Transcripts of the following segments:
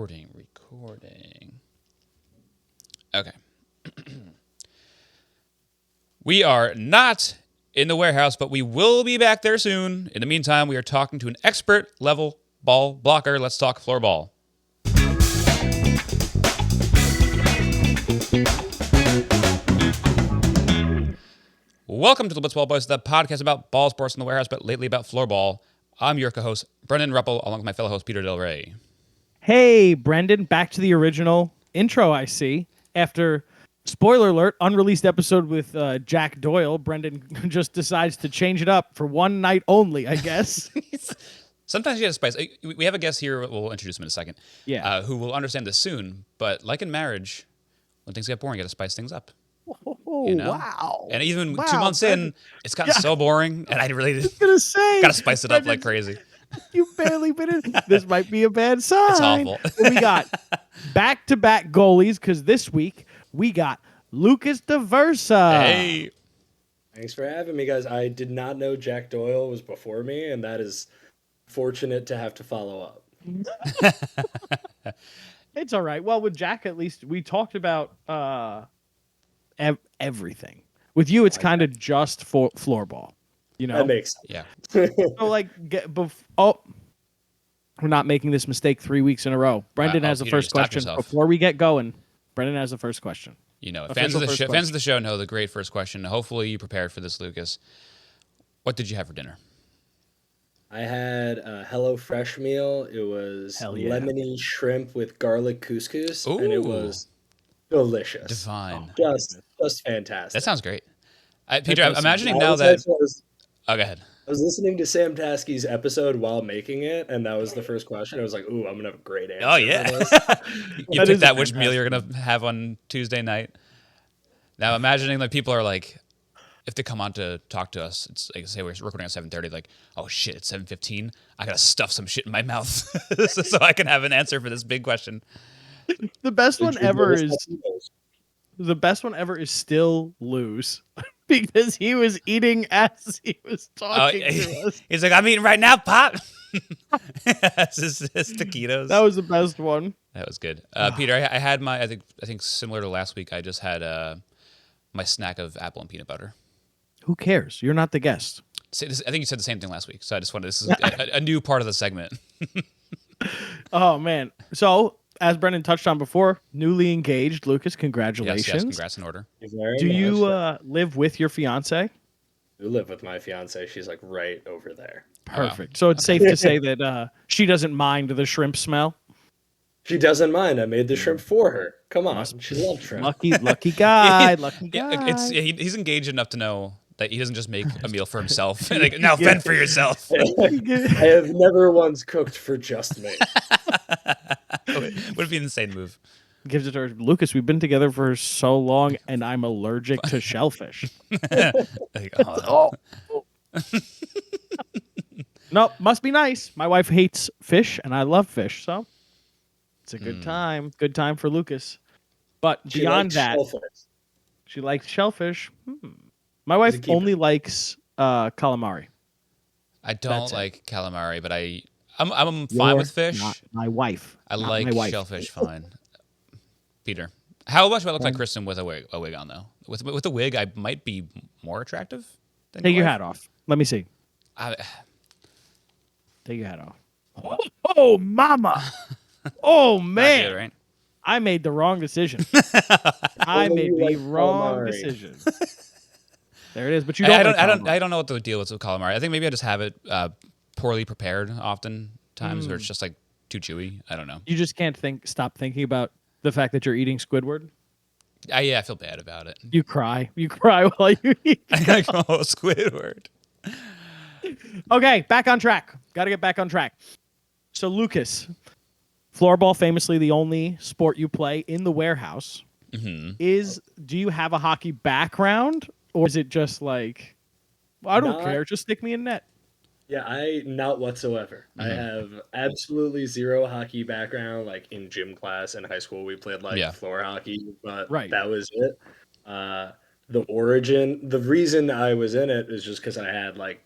Recording. Okay. We are not in the warehouse, but we will be back there soon. In the meantime, we are talking to an expert level ball blocker. Let's talk floor ball. Welcome to the Blitzball Boys, the podcast about ball sports in the warehouse, but lately about floor ball. I'm your co-host, Brendan Ruppel, along with my fellow host, Peter Del Rey. Hey, Brendan, back to the original intro, I see. After, spoiler alert, unreleased episode with Jack Doyle, Brendan just decides to change it up for one night only, I guess. Sometimes you have to spice. We have a guest here, we'll introduce him in a second, who will understand this soon, but like in marriage, when things get boring, you got to spice things up. Oh, you know? Wow. And even 2 months in, it's gotten so boring, and I really got to spice it up like crazy. You've barely been in. This might be a bad sign. It's awful. We got back-to-back goalies because this week we got Lucas Diversa. Hey. Thanks for having me, guys. I did not know Jack Doyle was before me, and that is fortunate to have to follow up. It's all right. Well, with Jack, at least we talked about everything. With you, it's kind of just for floor ball. You know? That makes sense. Yeah. So, like, we're not making this mistake 3 weeks in a row. Brendan has the Peter, first question. yourself. Before we get going, Brendan has the first question. You know, fans of the show know the great first question. Hopefully you prepared for this, Lucas. What did you have for dinner? I had a HelloFresh meal. It was lemony shrimp with garlic couscous, and it was delicious. Divine. Just fantastic. That sounds great. Peter, I'm imagining now that... Oh, go ahead. I was listening to Sam Taski's episode while making it, and that was the first question. I was like, ooh, I'm going to have a great answer. Oh, yeah. You picked out which meal you're going to have on Tuesday night. Now, imagining that people are like, if they come on to talk to us, it's like, say we're recording at 7:30, like, oh, shit, it's 7:15. I got to stuff some shit in my mouth so I can have an answer for this big question. The best one ever is still Lou's. Because he was eating as he was talking to us. He's like, I'm eating right now, Pop. It's his taquitos. That was the best one. That was good. Peter, I had my, I think similar to last week, I just had my snack of apple and peanut butter. Who cares? You're not the guest. I think you said the same thing last week, so I just wanted, this is a new part of the segment. Oh, man. So, as Brendan touched on before, newly engaged. Lucas, congratulations. Yes, congrats in order. Do you live with your fiance? I do live with my fiance. She's like right over there. Perfect. Wow. So it's safe to say that she doesn't mind the shrimp smell? She doesn't mind. I made the shrimp for her. Come on. She loves shrimp. Lucky guy. He's engaged enough to know that he doesn't just make a meal for himself. Like, now fend for yourself. I have never once cooked for just me. Would be an insane move. Gives it to her. Lucas, we've been together for so long, and I'm allergic to shellfish. No, must be nice. My wife hates fish, and I love fish, so it's a good time. Good time for Lucas. But beyond that, she likes shellfish. My wife only likes calamari. I don't like calamari, but I'm fine with fish. Not my wife. I like shellfish fine. Peter, how much do I look like Kristen with a wig on, though? With a wig, I might be more attractive than Take your hat off. Let me see. Take your hat off. Oh, mama. Oh, man. Good, right? I made the wrong decision. I made the wrong decision. There it is. But you don't. I don't know what the deal is with calamari. I think maybe I just have it poorly prepared oftentimes, where it's just like too chewy. I don't know. You just can't stop thinking about the fact that you're eating Squidward. Yeah, I feel bad about it. You cry while you eat. Oh, Squidward. Okay, back on track. Got to get back on track. So, Lucas, floorball, famously the only sport you play in the warehouse. Do you have a hockey background, or is it just like, I don't care, just stick me in net? Yeah, not whatsoever. I have absolutely zero hockey background. Like in gym class in high school, we played floor hockey, but that was it. The reason I was in it is just because I had like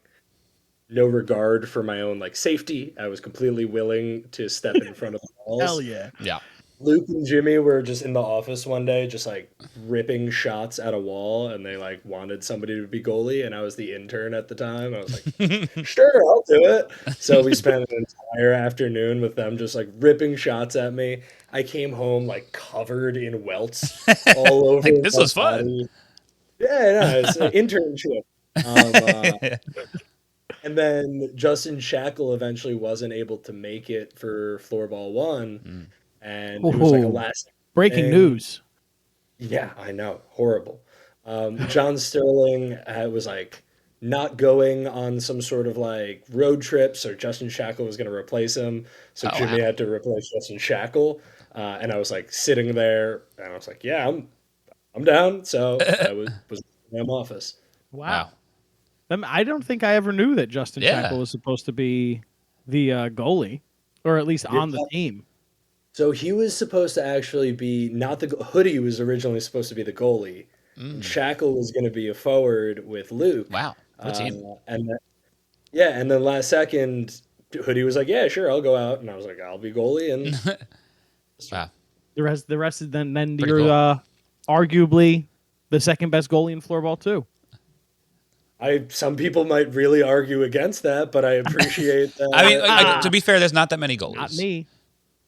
no regard for my own like safety. I was completely willing to step in front of the walls. Hell yeah. Yeah. Luke and Jimmy were just in the office one day, just like ripping shots at a wall, and they like wanted somebody to be goalie, and I was the intern at the time. I was like, sure, I'll do it. So we spent an entire afternoon with them just like ripping shots at me. I came home like covered in welts all over Like, this my was body. fun. Yeah, no, it's an internship. And then Justin Shackle eventually wasn't able to make it for Floorball 1. And it was like a last breaking thing. news. Yeah, I know. Horrible. John Sterling was like not going on some sort of like road trip, so Justin Shackle was going to replace him. So Jimmy had to replace Justin Shackle. And I was like sitting there, and I was like, yeah, I'm down. So I was in my office. Wow. I don't think I ever knew that Justin Shackle was supposed to be the goalie, or at least on the team. So he was supposed to actually be not the Hoodie was originally supposed to be the goalie. And Shackle was going to be a forward with Luke. Wow, what a team! And then last second, Hoodie was like, "Yeah, sure, I'll go out," and I was like, "I'll be goalie." And wow, the rest is then pretty you're cool. Arguably the second best goalie in floorball too. Some people might really argue against that, but I appreciate that. I mean, to be fair, there's not that many goalies. Not me.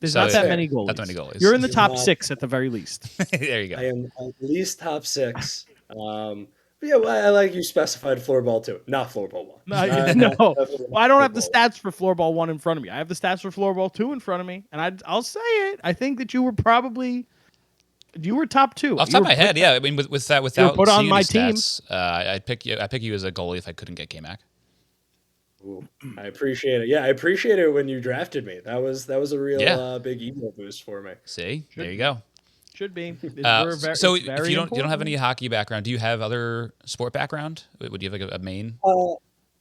There's not that many goalies. Not that many goalies. You're in the top 6 at the very least. There you go. I am at least top 6. Yeah, well, I like you specified floorball 2, not floorball 1. No. Well, I don't have the stats for floorball 1 in front of me. I have the stats for floorball 2 in front of me, and I'll say it. I think that you were top 2. Off the top of my head, yeah. I mean, without put on my stats, I'd pick you as a goalie if I couldn't get K-Mac. Ooh, I appreciate it. Yeah, I appreciate it when you drafted me. That was a real big ego boost for me. See, there you go. Should be. So if you don't have any hockey background, do you have other sport background? Would you have like a main?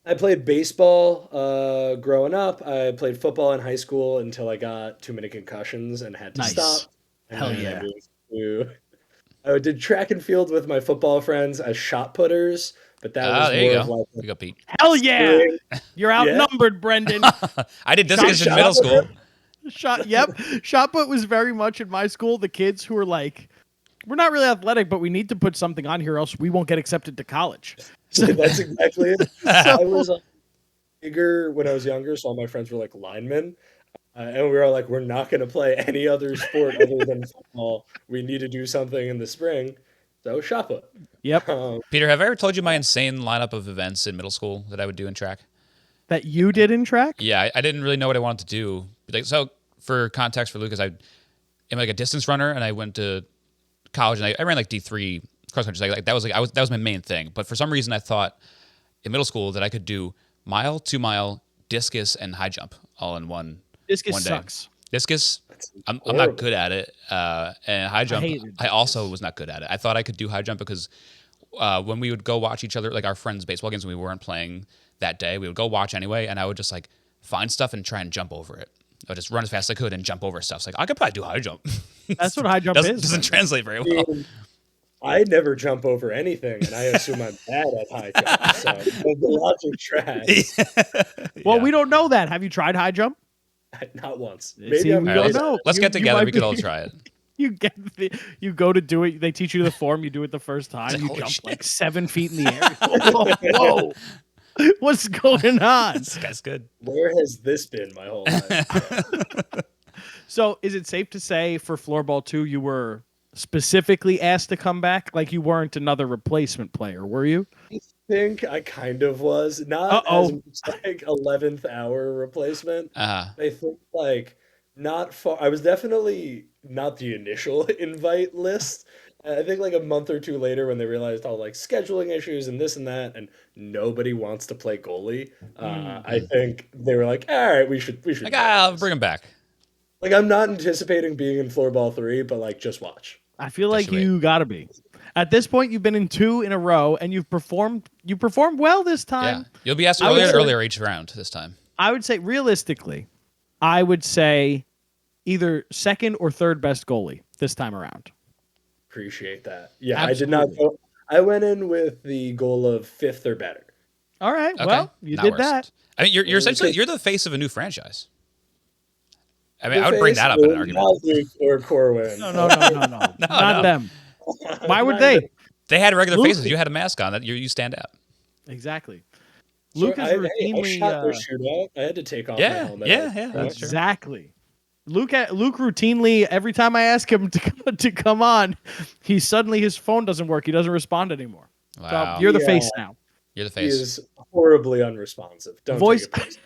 I played baseball growing up. I played football in high school until I got too many concussions and had to stop. Hell yeah. I did track and field with my football friends as shot putters, but that was there you more go. of like you go, Pete. Hell yeah. You're outnumbered, Brendan. I did discus in middle school. Shot put was very much in my school. The kids who were like, we're not really athletic, but we need to put something on here, else we won't get accepted to college. So that's exactly it. I was bigger when I was younger, so all my friends were like linemen. And we were like, we're not going to play any other sport other than football. We need to do something in the spring. So shot put. Yep. Peter, have I ever told you my insane lineup of events in middle school that I would do in track? That you did in track? Yeah, I didn't really know what I wanted to do. Like, so for context for Lucas, I'm like a distance runner, and I went to college, and I ran like D3 cross country. Like that was my main thing. But for some reason, I thought in middle school that I could do mile, 2 mile, discus, and high jump all in one. Discus sucks. Discus, I'm not good at it. And high jump, I also was not good at it. I thought I could do high jump because when we would go watch each other, like our friends' baseball games, when we weren't playing that day, we would go watch anyway, and I would just like find stuff and try and jump over it. I would just run as fast as I could and jump over stuff. It's like, I could probably do high jump. That's what high jump is. Doesn't translate very well. I never jump over anything, and I assume I'm bad at high jump. So the logic tracks. Well, we don't know that. Have you tried high jump? Not once. Maybe we don't know. Let's get together. We could all try it. You go to do it. They teach you the form. You do it the first time. You jump like 7 feet in the air. Whoa. What's going on? This guy's good. Where has this been my whole life? So is it safe to say for Floorball 2 you were specifically asked to come back? Like you weren't another replacement player, were you? I think I kind of was. Not as much like 11th hour replacement. I think like not far. I was definitely not the initial invite list. I think like a month or two later when they realized all like scheduling issues and this and that and nobody wants to play goalie, I think they were like, all right, we should like, I'll bring him back. Like I'm not anticipating being in Floorball 3, but like just watch. I feel like you gotta be. At this point, you've been in 2 in a row and you've performed well this time. Yeah. You'll be asked earlier each round this time. I would say realistically, either second or third best goalie this time around. Appreciate that. Yeah, Absolutely. I did not go. I went in with the goal of 5th or better. All right. Okay. Well, you did that. I mean, you're essentially the face of a new franchise. I mean, I would bring that up in an argument. Luke or Corwin. No. Not them. Why would they? They had regular faces. You had a mask on. That you stand out. Exactly. Sure, Luke is routinely. I shot their shootout. I had to take off my helmet. Yeah, that's exactly. True. Luke routinely, every time I ask him to come on, his phone doesn't work. He doesn't respond anymore. Wow. So you're the face now. You're the face. He is horribly unresponsive. Don't take it personally.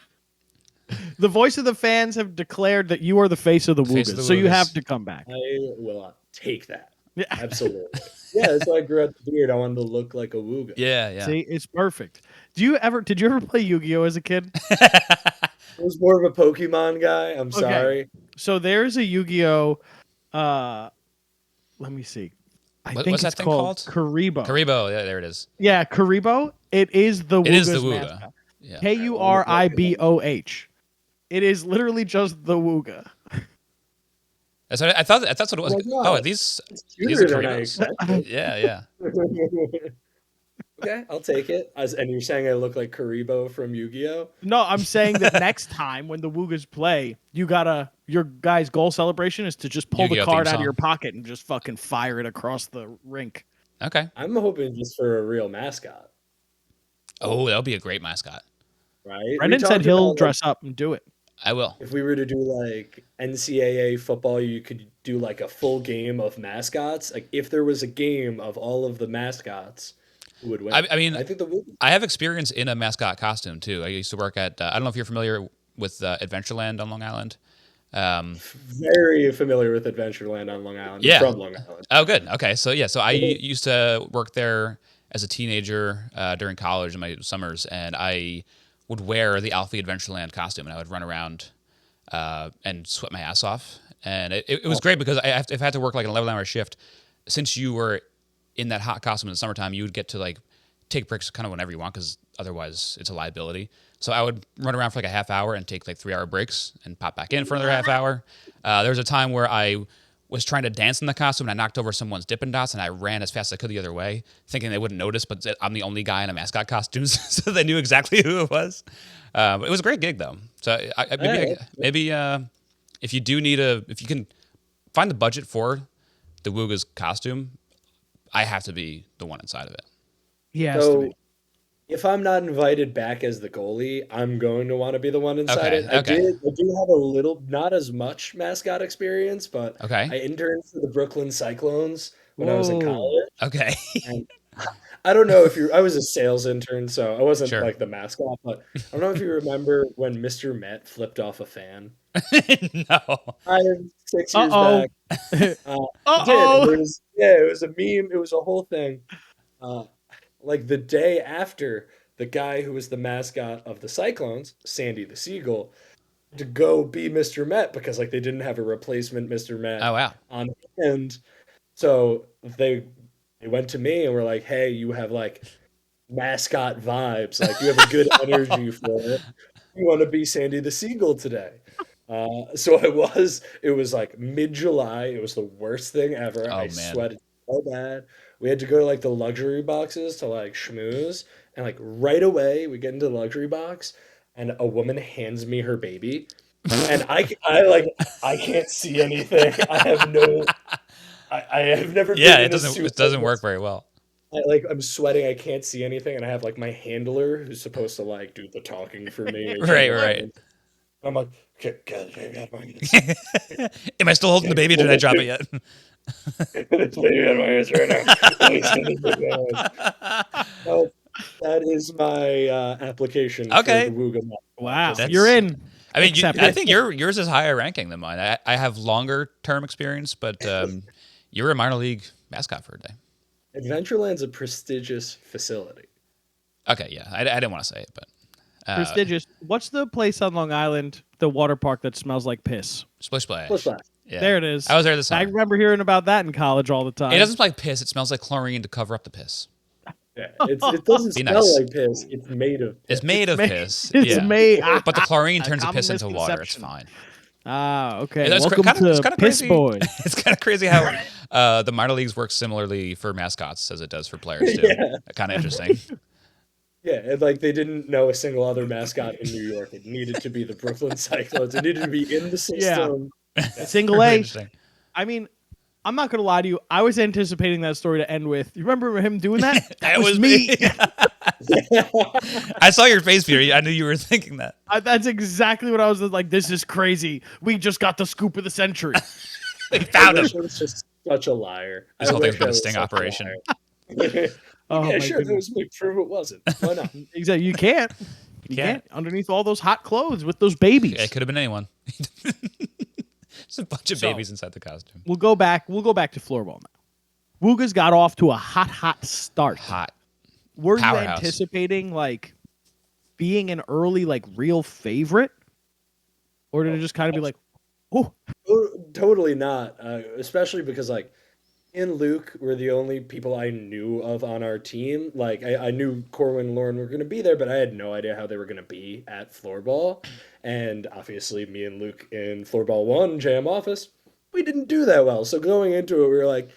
The voice of the fans have declared that you are the face of the Woogas, so you have to come back. I will take that. Yeah. Absolutely. Yeah, that's why I grew out the beard. I wanted to look like a Wooga. Yeah. See, it's perfect. Did you ever play Yu-Gi-Oh as a kid? I was more of a Pokemon guy. I'm sorry. So there's a Yu-Gi-Oh. Let me see. I think what's it's that thing called Karibo. Karibo, yeah, there it is. Yeah, Karibo. It is the Wooga's Wooga. mascot. Yeah. Kuriboh. It is literally just the Wooga. That's what I thought that's what it was. Oh, these are Karibos. Yeah. Okay, I'll take it. And you're saying I look like Karibo from Yu-Gi-Oh? No, I'm saying that next time when the Woogas play, your guy's goal celebration is to just pull the card out of your pocket and just fucking fire it across the rink. Okay. I'm hoping just for a real mascot. Oh, that'll be a great mascot. Right? Brendan said he'll dress up and do it. I will. If we were to do like NCAA football, you could do like a full game of mascots. Like if there was a game of all of the mascots, who would win? I mean, I think I have experience in a mascot costume too. I used to work at. I don't know if you're familiar with Adventureland on Long Island. Very familiar with Adventureland on Long Island. Yeah. From Long Island. Oh, good. Okay, so I used to work there as a teenager during college in my summers, and I would wear the Alfie Adventureland costume, and I would run around and sweat my ass off. And it was great because if I had to work like an 11-hour shift, since you were in that hot costume in the summertime, you would get to like take breaks kind of whenever you want because otherwise it's a liability. So I would run around for like a half hour and take like 3-hour breaks and pop back in for another half hour. There was a time where I was trying to dance in the costume and I knocked over someone's Dippin' Dots and I ran as fast as I could the other way, thinking they wouldn't notice, but I'm the only guy in a mascot costume, so they knew exactly who it was. It was a great gig though. So maybe if you can find the budget for the Wooga's costume, I have to be the one inside of it. Yeah. So if I'm not invited back as the goalie, I'm going to want to be the one inside it. I do have a little, not as much mascot experience, but I interned for the Brooklyn Cyclones when I was in college. Okay. And I don't know if I was a sales intern, so I wasn't like the mascot, but I don't know if you remember when Mr. Met flipped off a fan. No. 6 years back. It was a meme. It was a whole thing. Like the day after, the guy who was the mascot of the Cyclones, Sandy the Seagull, to go be Mr. Met because like they didn't have a replacement Mr. Met on hand. So they went to me and were like, "Hey, you have like mascot vibes. Like you have a good energy for it. You want to be Sandy the Seagull today?" So it was like mid-July. It was the worst thing ever. I sweated so bad. We had to go to like the luxury boxes to like schmooze, and like right away we get into the luxury box and a woman hands me her baby, and I can't see anything. I have never been in a suit. It doesn't work very well. I'm sweating. I can't see anything, and I have like my handler who's supposed to like do the talking for me. Right. I'm like, am I still holding the baby? Did I drop it yet? It's baby on my hands right now. That is my application. Okay. For the Wooga. Wow, you're in. I mean, I think yours is higher ranking than mine. I have longer term experience, but you're a minor league mascot for a day. Adventureland's a prestigious facility. Okay, yeah, I didn't want to say it, but prestigious. What's the place on Long Island, the water park that smells like piss? Splish Splash. Yeah. There it is. I was there this summer. I remember hearing about that in college all the time. It doesn't smell like piss. It smells like chlorine to cover up the piss. Yeah, it doesn't smell like piss. It's made of piss. It's made of piss. It's made. But the chlorine turns the piss into water. It's fine. Okay. It's Welcome to Piss Boy. It's kind of crazy how the minor leagues work similarly for mascots as it does for players too. Kind of interesting. Yeah, and like they didn't know a single other mascot in New York. It needed to be the Brooklyn Cyclones. It needed to be in the Yeah. system. Yeah. Single Really A. interesting. I mean, I'm not gonna lie to you. I was anticipating that story to end with. You remember him doing that? That was me. I saw your face, Peter. I knew you were thinking that. That's exactly what I was like. This is crazy. We just got the scoop of the century. We found him. I was just such a liar. This whole thing's been a sting operation. Oh, Yeah, my sure, that goodness. was me. Prove it wasn't. Why not? Exactly. You can't. You can't. Underneath all those hot clothes with those babies. Yeah, it could have been anyone. Just a bunch of babies inside the costume. We'll go back to floorball now. Wooga's got off to a hot start. Hot. Were Powerhouse. you anticipating like being an early like real favorite, or did it just kind of be like, oh, Totally not. Especially because like and Luke were the only people I knew of on our team. Like I knew Corwin and Lauren were going to be there, but I had no idea how they were going to be at floorball. And obviously, me and Luke in floorball one jam office, we didn't do that well. So going into it, we were like,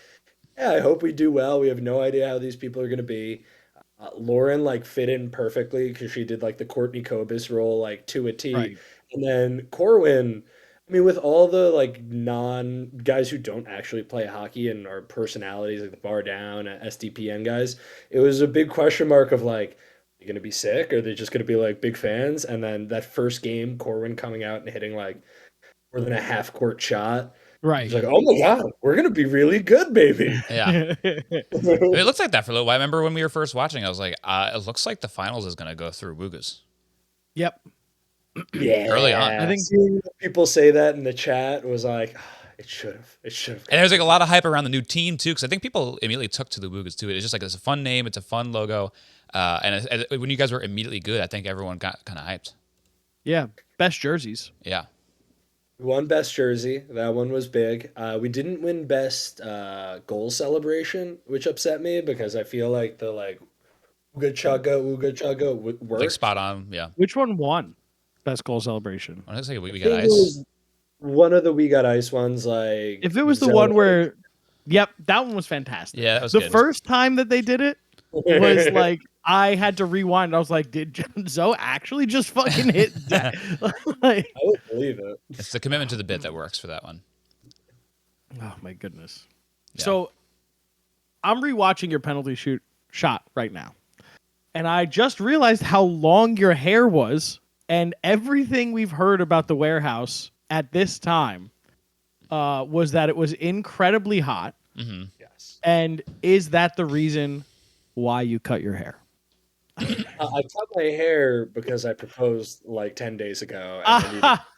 yeah, I hope we do well. We have no idea how these people are going to be. Lauren like fit in perfectly because she did like the Courtney Cobus role like to a T. Right. And then Corwin, I mean, with all the like non guys who don't actually play hockey and are personalities like the Bar Down, SDPN guys, it was a big question mark of like, are they going to be sick? Or are they just going to be like big fans? And then that first game, Corwin coming out and hitting like more than a half court shot. right? He's like, oh my God, we're going to be really good, baby. Yeah. It looks like that for a little while. I remember when we were first watching, I was like, it looks like the finals is going to go through Woogas. Yep. Yeah. Early on. I think people say that in the chat was like, it should have. It should have. And there's like a lot of hype around the new team too, because I think people immediately took to the Woogas too. It's just like it's a fun name, it's a fun logo, and when you guys were immediately good, I think everyone got kind of hyped. yeah, best jerseys. Yeah. We won best jersey. That one was big. We didn't win best goal celebration, which upset me because I feel like the like ooga chugga worked. Like spot on. Yeah. Which one won best goal celebration? I was like, we I got think it ice. was one of the We Got Ice ones. Like If it was the one where, yep, that one was fantastic. Yeah, that was the good. first time that they did it was like I had to rewind. I was like, did Zoe actually just fucking hit that? Like, I would believe it. It's the commitment to the bit that works for that one. oh my goodness. Yeah. So I'm rewatching your penalty shot right now. And I just realized how long your hair was, and everything we've heard about the warehouse at this time was that it was incredibly hot. Mm-hmm. Yes. And is that the reason why you cut your hair? I cut my hair because I proposed like 10 days ago.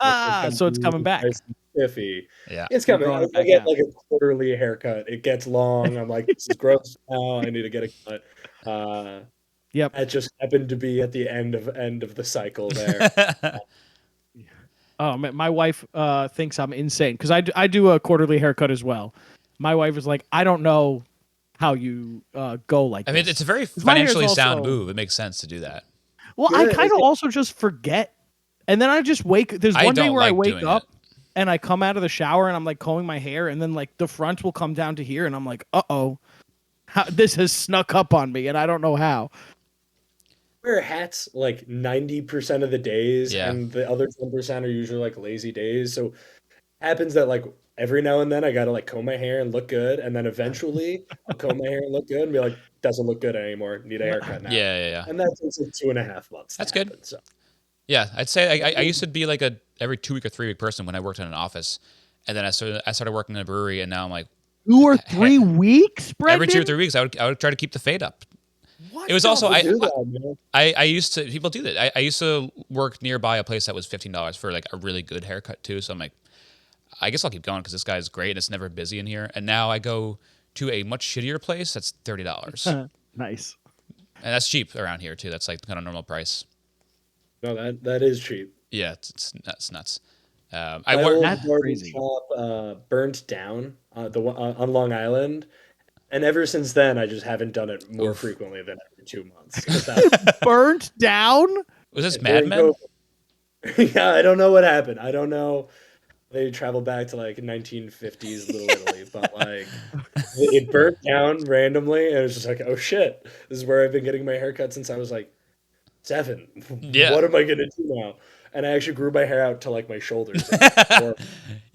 And So it's coming back. Nice and spiffy. Yeah. It's coming. Growing it I back get out. like a quarterly haircut. It gets long. I'm like, this is gross now. I need to get a cut. Yep. It just happened to be at the end of the cycle there. Oh, man, my wife thinks I'm insane because I do a quarterly haircut as well. My wife is like, I don't know how you go like I this. mean, it's a very 'Cause my hair's financially sound also- move. It makes sense to do that. Well, Yeah, I kind of also just forget. And then I just wake. There's I one day don't where I like wake doing up it. and I come out of the shower and I'm like combing my hair, and then like the front will come down to here, and I'm like, uh-oh, this has snuck up on me, and I don't know how. Wear hats like 90% of the days, Yeah. and the other 10% are usually like lazy days. So happens that like every now and then I gotta like comb my hair and look good, and then eventually I'll comb my hair and look good and be like, doesn't look good anymore. Need a haircut now. Yeah. And that takes like 2.5 months. That's to good. happen, so. Yeah, I'd say I used to be like a every 2 week or 3 week person when I worked in an office, and then I started working in a brewery, and now I'm like 2 or 3 weeks, Brendan? every 2 or 3 weeks I would try to keep the fade up. What It was the also People do that, man. I used to people do that. I used to work nearby a place that was $15 for like a really good haircut too. So I'm like, I guess I'll keep going because this guy's great and it's never busy in here. And now I go to a much shittier place that's $30, and Nice. that's cheap around here too. That's like kind of normal price. No, that is cheap. Yeah, it's nuts. I My work. old That's barber crazy. shop burnt down on Long Island, and ever since then I just haven't done it more frequently than every 2 months. 'Cause that- Burnt down? Was this Mad during Men? COVID- yeah, I don't know what happened. I don't know. They traveled back to like 1950s Little Italy, but like it burnt down randomly, and it was just like, oh shit, this is where I've been getting my haircut since I was like 7. Yeah. What am I gonna do now? And I actually grew my hair out to like my shoulders. You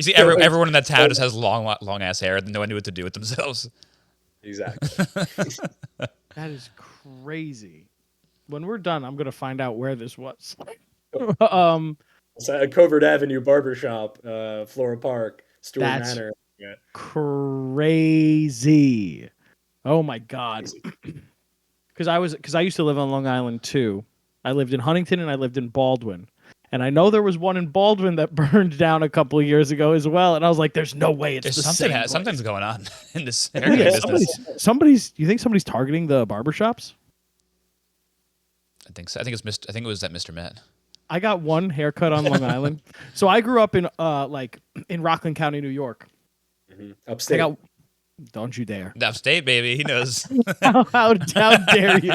see, everyone in that town just has long ass hair, and no one knew what to do with themselves. Exactly. That is crazy. When we're done, I'm gonna find out where this was. Covert Avenue Barbershop, Flora Park, Stewart That's Manor. Yeah. Crazy. Oh my god. Because I used to live on Long Island too. I lived in Huntington and I lived in Baldwin. And I know there was one in Baldwin that burned down a couple of years ago as well. And I was like, "There's no way it's the same place." Something's going on in this area. Somebody's. You think somebody's targeting the barbershops? I think so. I think it was that Mr. Met. I got one haircut on Long Island. So I grew up in in Rockland County, New York. Mm-hmm. Upstate. Don't you dare. Upstate, baby. He knows. how dare you?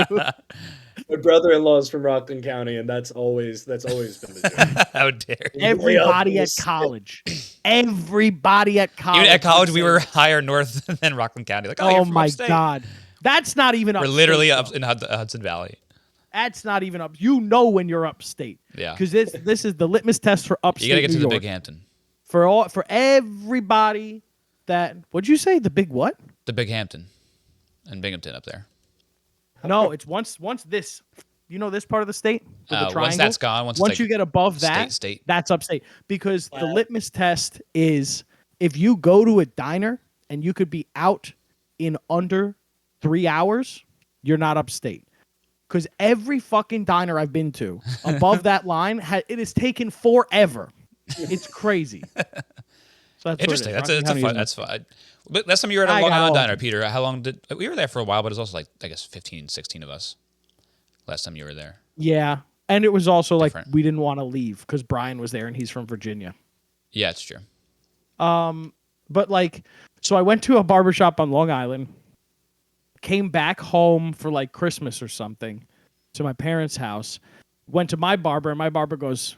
My brother-in-law is from Rockland County, and that's always been the joke. How dare you? Everybody at college. Everybody at college. Even at college, we were higher north than Rockland County. Like, oh my upstate. God. That's not even upstate. We're literally up in Hudson Valley. That's not even up. You know when you're upstate. Yeah. Because this is the litmus test for upstate. You got to get New to York. the Big Hampton. For everybody that... What'd you say? The big what? The Big Hampton. And Binghamton up there. No, it's once this, you know, this part of the state, the triangle. Once that's gone, once you get above that, state. That's upstate. Because the litmus test is if you go to a diner and you could be out in under 3 hours, you're not upstate. Because every fucking diner I've been to above that line, it has taken forever. It's crazy. So that's interesting. That's fun. But last time you were at a Long Island diner, Peter, how long did... We were there for a while, but it was also like, I guess, 15, 16 of us last time you were there. Yeah. And it was also different. Like we didn't want to leave because Brian was there and he's from Virginia. Yeah, it's true. But like, so I went to a barbershop on Long Island, came back home for like Christmas or something to my parents' house, went to my barber, and my barber goes...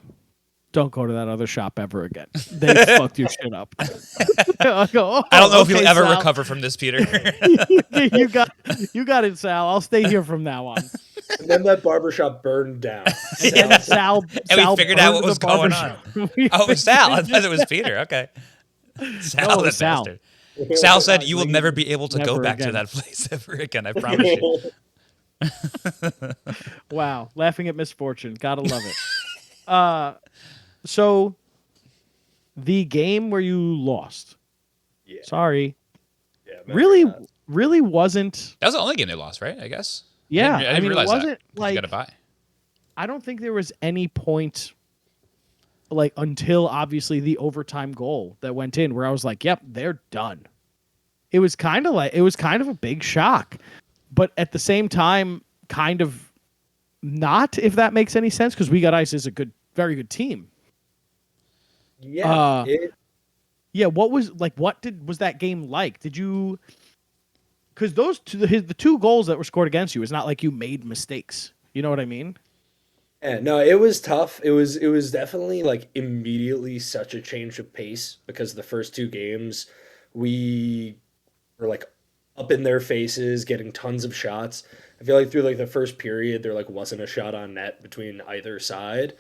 Don't go to that other shop ever again. They fucked your shit up. I don't know if you'll ever recover from this, Peter. you got it, Sal. I'll stay here from now on. And then that barbershop burned down. Sal we figured out what was going on. Oh, it was Sal. I thought it was Peter. Okay. Sal, the bastard. Sal said you will never be able to go back to that place ever again. I promise you. Wow. Laughing at misfortune. Gotta love it. So, the game where you lost. Yeah. Sorry. Yeah. Really wasn't. That was the only game they lost, right? I guess. Yeah. I didn't realize it wasn't that. like. You got to buy. I don't think there was any point, like until obviously the overtime goal that went in, where I was like, "Yep, they're done." It was kind of a big shock, but at the same time, kind of not. If that makes any sense, because We Got Ice is a very good team. Yeah. What was that game like? Did you? Because the two goals that were scored against you, it's not like you made mistakes. You know what I mean? Yeah, no, it was tough. It was definitely like immediately such a change of pace because the first two games we were like up in their faces, getting tons of shots. I feel like through like the first period, there like wasn't a shot on net between either side.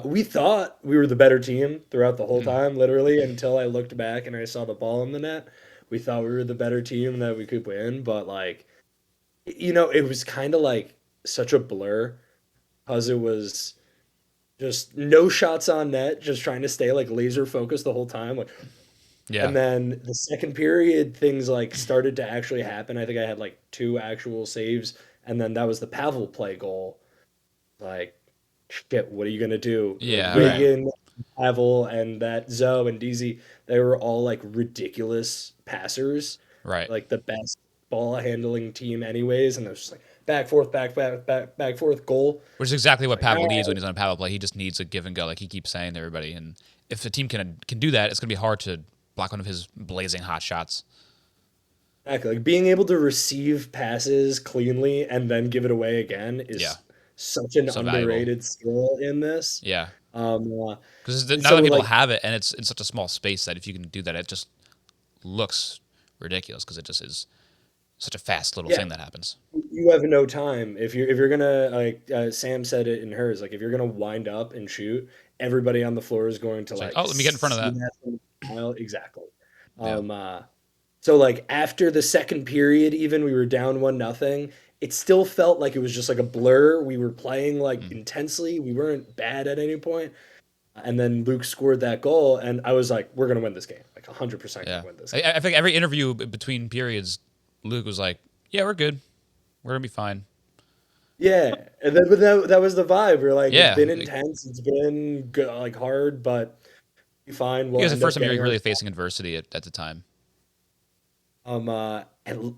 We thought we were the better team throughout the whole time, literally, until I looked back and I saw the ball in the net. We thought we were the better team, that we could win, but like, you know, it was kind of like such a blur because it was just no shots on net, just trying to stay like laser focused the whole time. Like, yeah. And then the second period, things like started to actually happen. I think I had like 2 actual saves, and then that was the Pavel play goal. Like, shit, what are you gonna do? Yeah, Reagan, right. Pavel, and that Zoe and DZ, they were all like ridiculous passers. Right. Like the best ball handling team anyways, and it was just like back forth goal. Which is exactly what Pavel needs when he's on a Pavel play. He just needs a give and go, like he keeps saying to everybody. And if the team can do that, it's gonna be hard to block one of his blazing hot shots. Exactly. Like being able to receive passes cleanly and then give it away again is such an underrated skill in this. Yeah. Because not many people have it, and it's in such a small space that if you can do that, it just looks ridiculous because it just is such a fast little thing that happens. you have no time if you're gonna like Sam said it in hers, like if you're gonna wind up and shoot, everybody on the floor is going to It's like, like oh, let me get in front of see that. that from a mile. Exactly. Yeah. So like after the second period, even we were down 1-0. It still felt like it was just like a blur. We were playing like intensely. We weren't bad at any point. And then Luke scored that goal, and I was like, "We're gonna win this game. Like 100% Yeah. gonna win this game." I think every interview between periods, Luke was like, "Yeah, we're good. We're gonna be fine." Yeah, and then but that was the vibe. We're like, it's Yeah. been intense, it's been good, like hard, but be fine. You We'll guys, the end first up time you're getting our really facing adversity at the time. and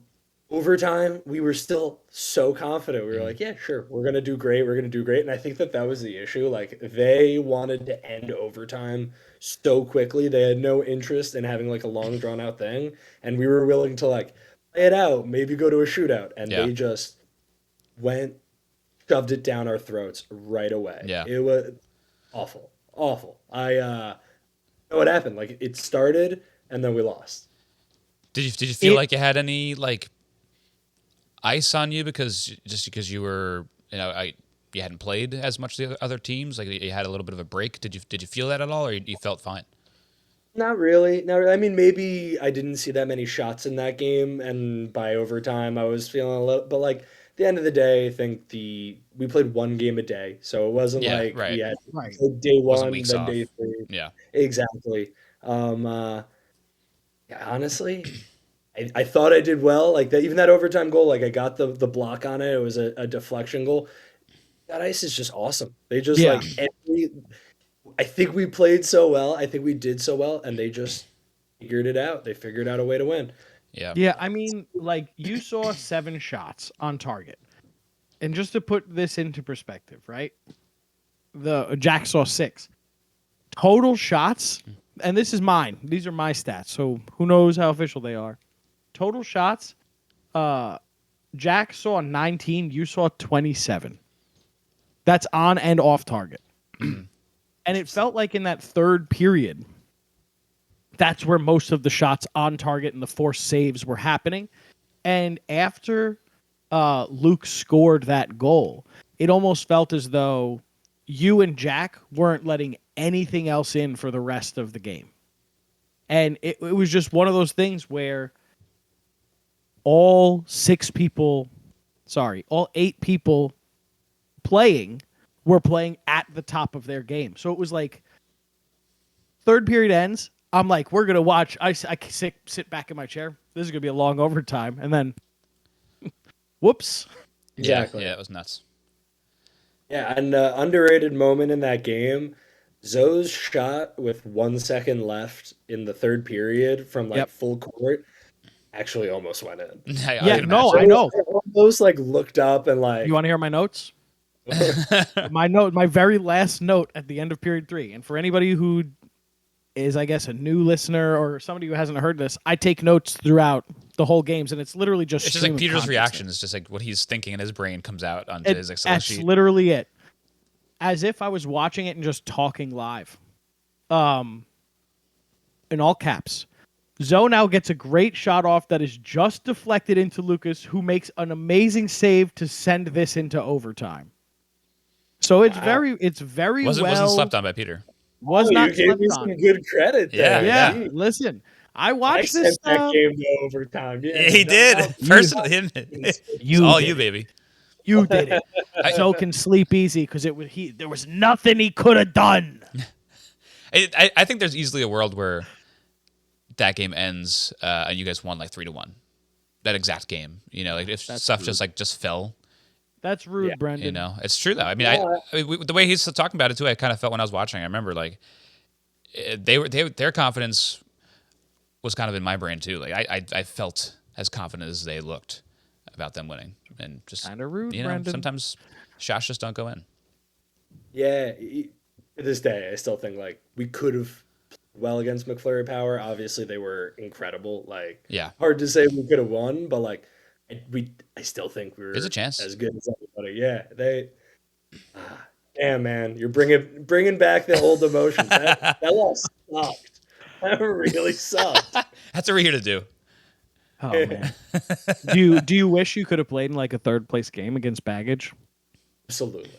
overtime. We were still so confident. We were Mm. like, yeah, sure, we're gonna do great. We're gonna do great. And I think that was the issue. Like they wanted to end overtime so quickly. They had no interest in having like a long drawn out thing, and we were willing to like play it out, maybe go to a shootout, and Yeah. they just went shoved it down our throats right away. Yeah. It was awful, awful. I know what happened. Like it started and then we lost. Did you feel like you had any like ice on you because you were you hadn't played as much as the other teams, like you had a little bit of a break? Did you feel that at all, or you felt fine? Not really. Not really. I mean, maybe I didn't see that many shots in that game, and by overtime, I was feeling a little. But like at the end of the day, I think we played one game a day, so it wasn't Yeah, like we right. had Right. day Wasn't one, weeks then off. day three. Yeah. Exactly. Yeah, honestly, I thought I did well. Like that, even that overtime goal, like I got the block on it. It was a deflection goal. That ice is just awesome. They just Yeah. like I think we played so well. I think we did so well, and they just figured it out. They figured out a way to win. Yeah. Yeah, I mean, like you saw 7 shots on target. And just to put this into perspective, right? The Jack saw 6. Total shots, and this is mine. These are my stats. So who knows how official they are. Total shots, Jack saw 19, you saw 27. That's on and off target. And it felt like in that third period, that's where most of the shots on target and the forced saves were happening. And after Luke scored that goal, it almost felt as though you and Jack weren't letting anything else in for the rest of the game. And it was just one of those things where all 8 people playing were playing at the top of their game. So it was like third period ends. I'm like, we're going to watch. I sit back in my chair. This is going to be a long overtime. And then, whoops. Exactly. Yeah, it was nuts. Yeah, and underrated moment in that game, Zoe's shot with 1 second left in the third period from like full court actually almost went in. Yeah, no, I know. I almost like looked up and like. You want to hear my notes? My very last note at the end of period 3. And for anybody who is, I guess, a new listener or somebody who hasn't heard this, I take notes throughout the whole games, and it's literally just. It's just like Peter's reaction. It's just like what he's thinking in his brain comes out onto his Excel sheet. That's literally it. As if I was watching it and just talking live. In all caps. Zoe now gets a great shot off that is just deflected into Lucas, who makes an amazing save to send this into overtime. So it's very wasn't slept on by Peter. Was not you gave me some good credit there. Yeah. Listen, I watched this that game to overtime. Yeah, he did. Personally, it's all you, baby. You did it. Zoe can sleep easy because there was nothing he could have done. I think there's easily a world where that game ends and you guys won like 3-1. That exact game, like if stuff rude. just fell. That's rude, Brendan. It's true though. I mean, the way he's talking about it too, I kind of felt when I was watching. I remember like their confidence was kind of in my brain too. Like I felt as confident as they looked about them winning, and just kind of rude, Brendan. Sometimes shots just don't go in. Yeah, to this day, I still think like we could have well against McFlurry Power. Obviously, they were incredible. Like, hard to say we could have won, but like. I still think we were There's a chance. as good as everybody. Yeah, damn man, you're bringing back the old emotions. That loss sucked. That really sucked. That's what we're here to do. Oh man. Do you wish you could have played in like a third place game against Baggage? Absolutely.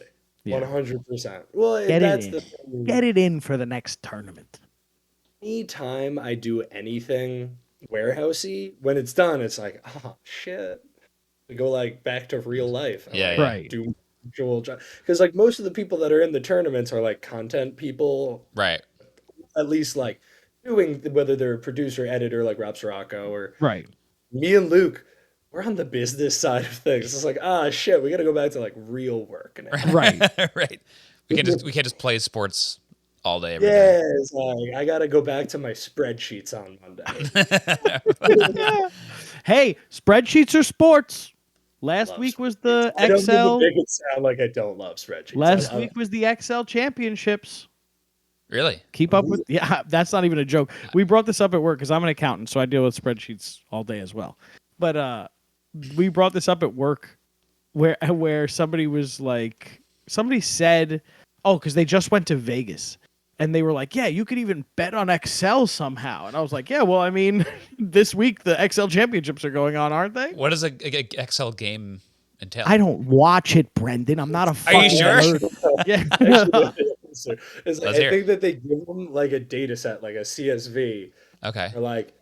Yeah. 100%. Well, Get that's it the in. thing. Get it in for the next tournament. Anytime I do anything warehousey, when it's done, it's like, oh shit. We go like back to real life and Yeah, like yeah. Right. do actual job. Because like most of the people that are in the tournaments are like content people, Right. at least like doing whether they're a producer, editor like Rob Sirocco or Right. me and Luke, we're on the business side of things. It's like, ah shit, we gotta go back to like real work now. Right. Right. We can't just play sports all day every day. Yes, like, I gotta go back to my spreadsheets on Monday. Hey, spreadsheets are sports. Last Love week was spreadsheets. the I don't mean to Excel. make it sound like I don't love spreadsheets. Last week was the Excel championships. Really? Keep up with that's not even a joke. We brought this up at work because I'm an accountant, so I deal with spreadsheets all day as well. But we brought this up at work where somebody said, oh, because they just went to Vegas. And they were like, yeah, you could even bet on Excel somehow. And I was like, yeah, well, I mean, this week the Excel championships are going on, aren't they? What does a Excel game entail? I don't watch it, Brendan. I'm not a fucking you sure? nerd. Yeah. Actually, it's like, Let's I hear think that they give them like a data set, like a CSV, Okay. or like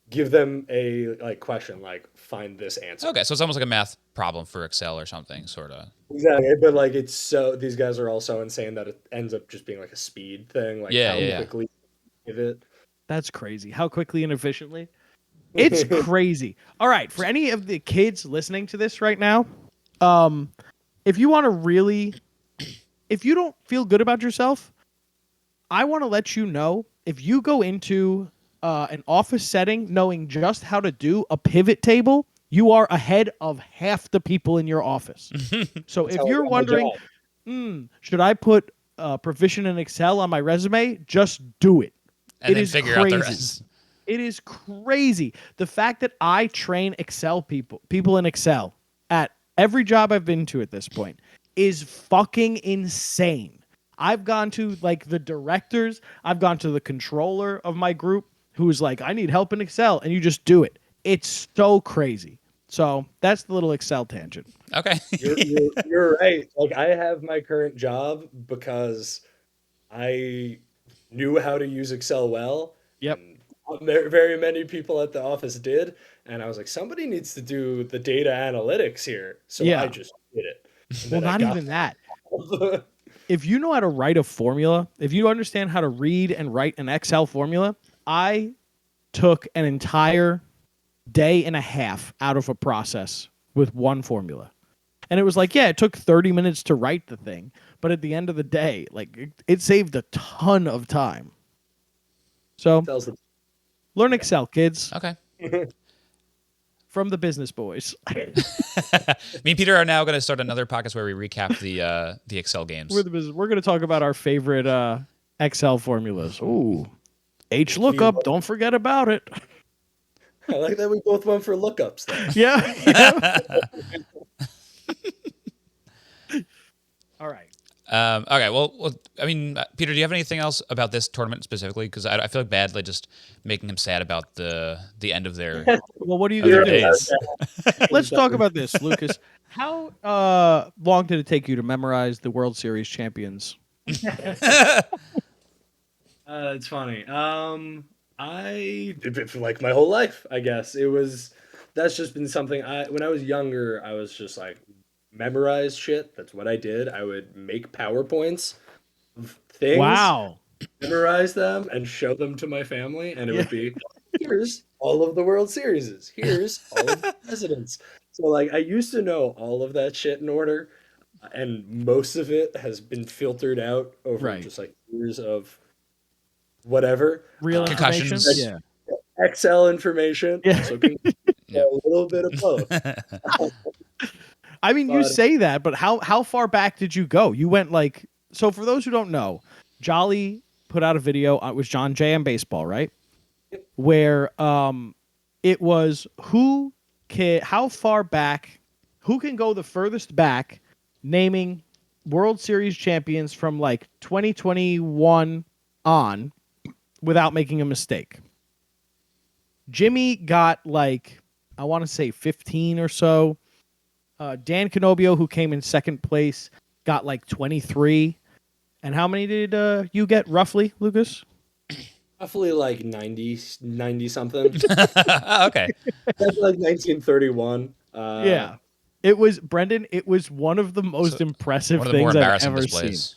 give them a like question, like find this answer. Okay, so it's almost like a math problem for Excel or something, sort of. Exactly, but like it's so these guys are all so insane that it ends up just being like a speed thing, like Yeah, how yeah. quickly you give it. That's crazy. How quickly and efficiently? It's crazy. All right, for any of the kids listening to this right now, if you want to really, if you don't feel good about yourself, I want to let you know if you go into an office setting knowing just how to do a pivot table, you are ahead of half the people in your office. So if you're wondering, should I put proficient in Excel on my resume? Just do it. And then figure out the rest. It is crazy. The fact that I train Excel people in Excel at every job I've been to at this point is fucking insane. I've gone to like the directors, I've gone to the controller of my group who's like, I need help in Excel, and you just do it. It's so crazy. So that's the little Excel tangent. Okay. You're right. Like I have my current job because I knew how to use Excel well. Yep. And very many people at the office did, and I was like, somebody needs to do the data analytics here. So Yeah. I just did it. Well, not even that. If you know how to write a formula, if you understand how to read and write an Excel formula, I took an entire day and a half out of a process with one formula. And it was like, yeah, it took 30 minutes to write the thing, but at the end of the day, like it saved a ton of time. So learn Excel, kids. Okay. From the business boys. Me and Peter are now going to start another podcast where we recap the Excel games. We're going to talk about our favorite Excel formulas. Ooh, H lookup. Don't forget about it. I like that we both went for lookups there. Yeah. All right. Okay. Well, I mean, Peter, do you have anything else about this tournament specifically? Because I feel like badly just making him sad about the end of their. Well, what are you going to do? Let's talk about this, Lucas. How long did it take you to memorize the World Series champions? It's funny. I like my whole life, I guess. That's just been something when I was younger, I was just like memorize shit. That's what I did. I would make PowerPoints of things. Wow. Memorize them and show them to my family, and it would be, here's all of the World Series. Here's all of the presidents. So like I used to know all of that shit in order, and most of it has been filtered out over just like years of whatever. Real concussions. Yeah. Excel information. Yeah. So a little bit of both. I mean, you say that, but how far back did you go? You went like, so for those who don't know, Jolly put out a video. It was John Jay and baseball, right? Yep. Where it was how far back, who can go the furthest back, naming World Series champions from like 2021 on without making a mistake. Jimmy got like I want to say 15 or so. Dan Canobio, who came in second place, got like 23. And how many did you get roughly, Lucas? Roughly like 90 something. Okay. That's like 1931. Yeah. It was, Brendan, it was one of the most impressive One of the more things I've embarrassing ever displays. seen.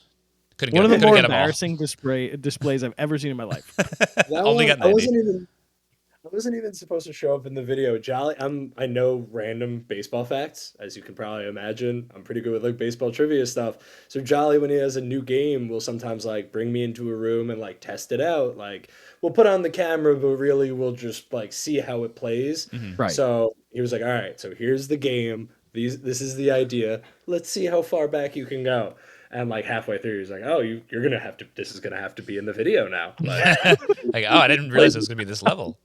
Couldn't One of the more get them all. embarrassing displays I've ever seen in my life. That Only one, got 90. I wasn't even supposed to show up in the video. Jolly, I know random baseball facts, as you can probably imagine. I'm pretty good with like baseball trivia stuff. So Jolly, when he has a new game, will sometimes like bring me into a room and like test it out. Like we'll put on the camera, but really we'll just like see how it plays. Right. So he was like, "All right, so here's the game. This is the idea. Let's see how far back you can go." And like halfway through, he's like, "Oh, you're gonna have to. This is gonna have to be in the video now." Like, oh, I didn't realize it was gonna be this level.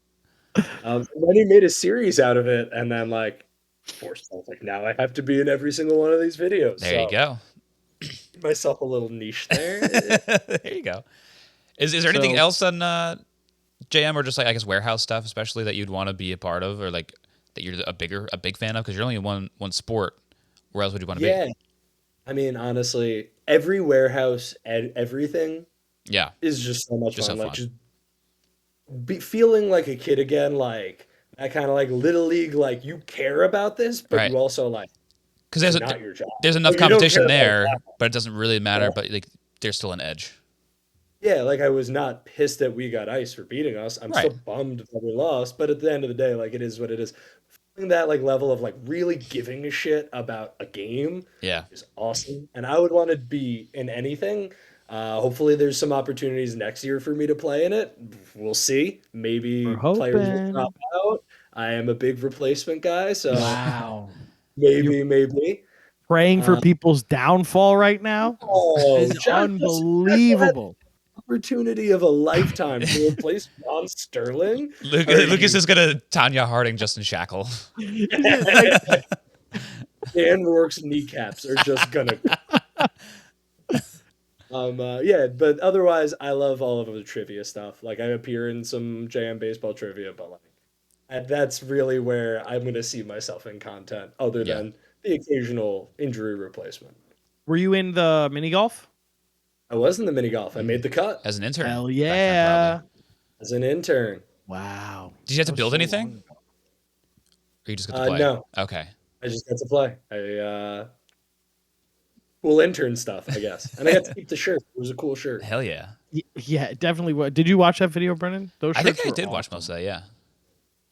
And then he made a series out of it, and then like forced. I was like, now I have to be in every single one of these videos. There you go. Give myself a little niche there. There you go. Is there anything else on JM or just like I guess warehouse stuff, especially that you'd want to be a part of, or like that you're a big fan of? Because you're only in one sport. Where else would you want to Yeah, be? I mean, honestly, every warehouse and everything Yeah, is just so much just fun. so Like fun. just feeling like a kid again, like that kind of like little league. Like you care about this, but Right. you also like Because it's not your job. there's enough Like, you don't care competition about there, that. but it doesn't really matter. Yeah. But like, there's still an edge. Yeah, like I was not pissed that we got ice for beating us. I'm Right. still bummed that we lost, but at the end of the day, like it is what it is. Feeling that like level of like really giving a shit about a game Yeah. is awesome, and I would want to be in anything. Hopefully, there's some opportunities next year for me to play in it. We'll see. Maybe We're players will hoping. drop out. I am a big replacement guy, so Wow. maybe. Praying for Uh, people's downfall right now oh, is just unbelievable. opportunity of a lifetime to replace Ron Sterling. Lucas is gonna Tanya Harding, Justin Shackle. Dan Rourke's kneecaps are just gonna. Yeah, but otherwise, I love all of the trivia stuff. Like I appear in some JM baseball trivia, but like, and that's really where I'm gonna see myself in content, other Yeah. than the occasional injury replacement. Were you in the mini golf? I was in the mini golf. I made the cut As an intern. Hell back then, yeah. probably. as an intern. Wow. Did you have to That was build so anything? long ago. Or you just got to play? No, Okay. I just got to play. Cool intern stuff, I guess, and I got to keep the shirt. It was a cool shirt. Hell yeah. Yeah, it definitely was. Did you watch that video, Brennan? Those I shirts think I were did watch awesome. most of that. Yeah.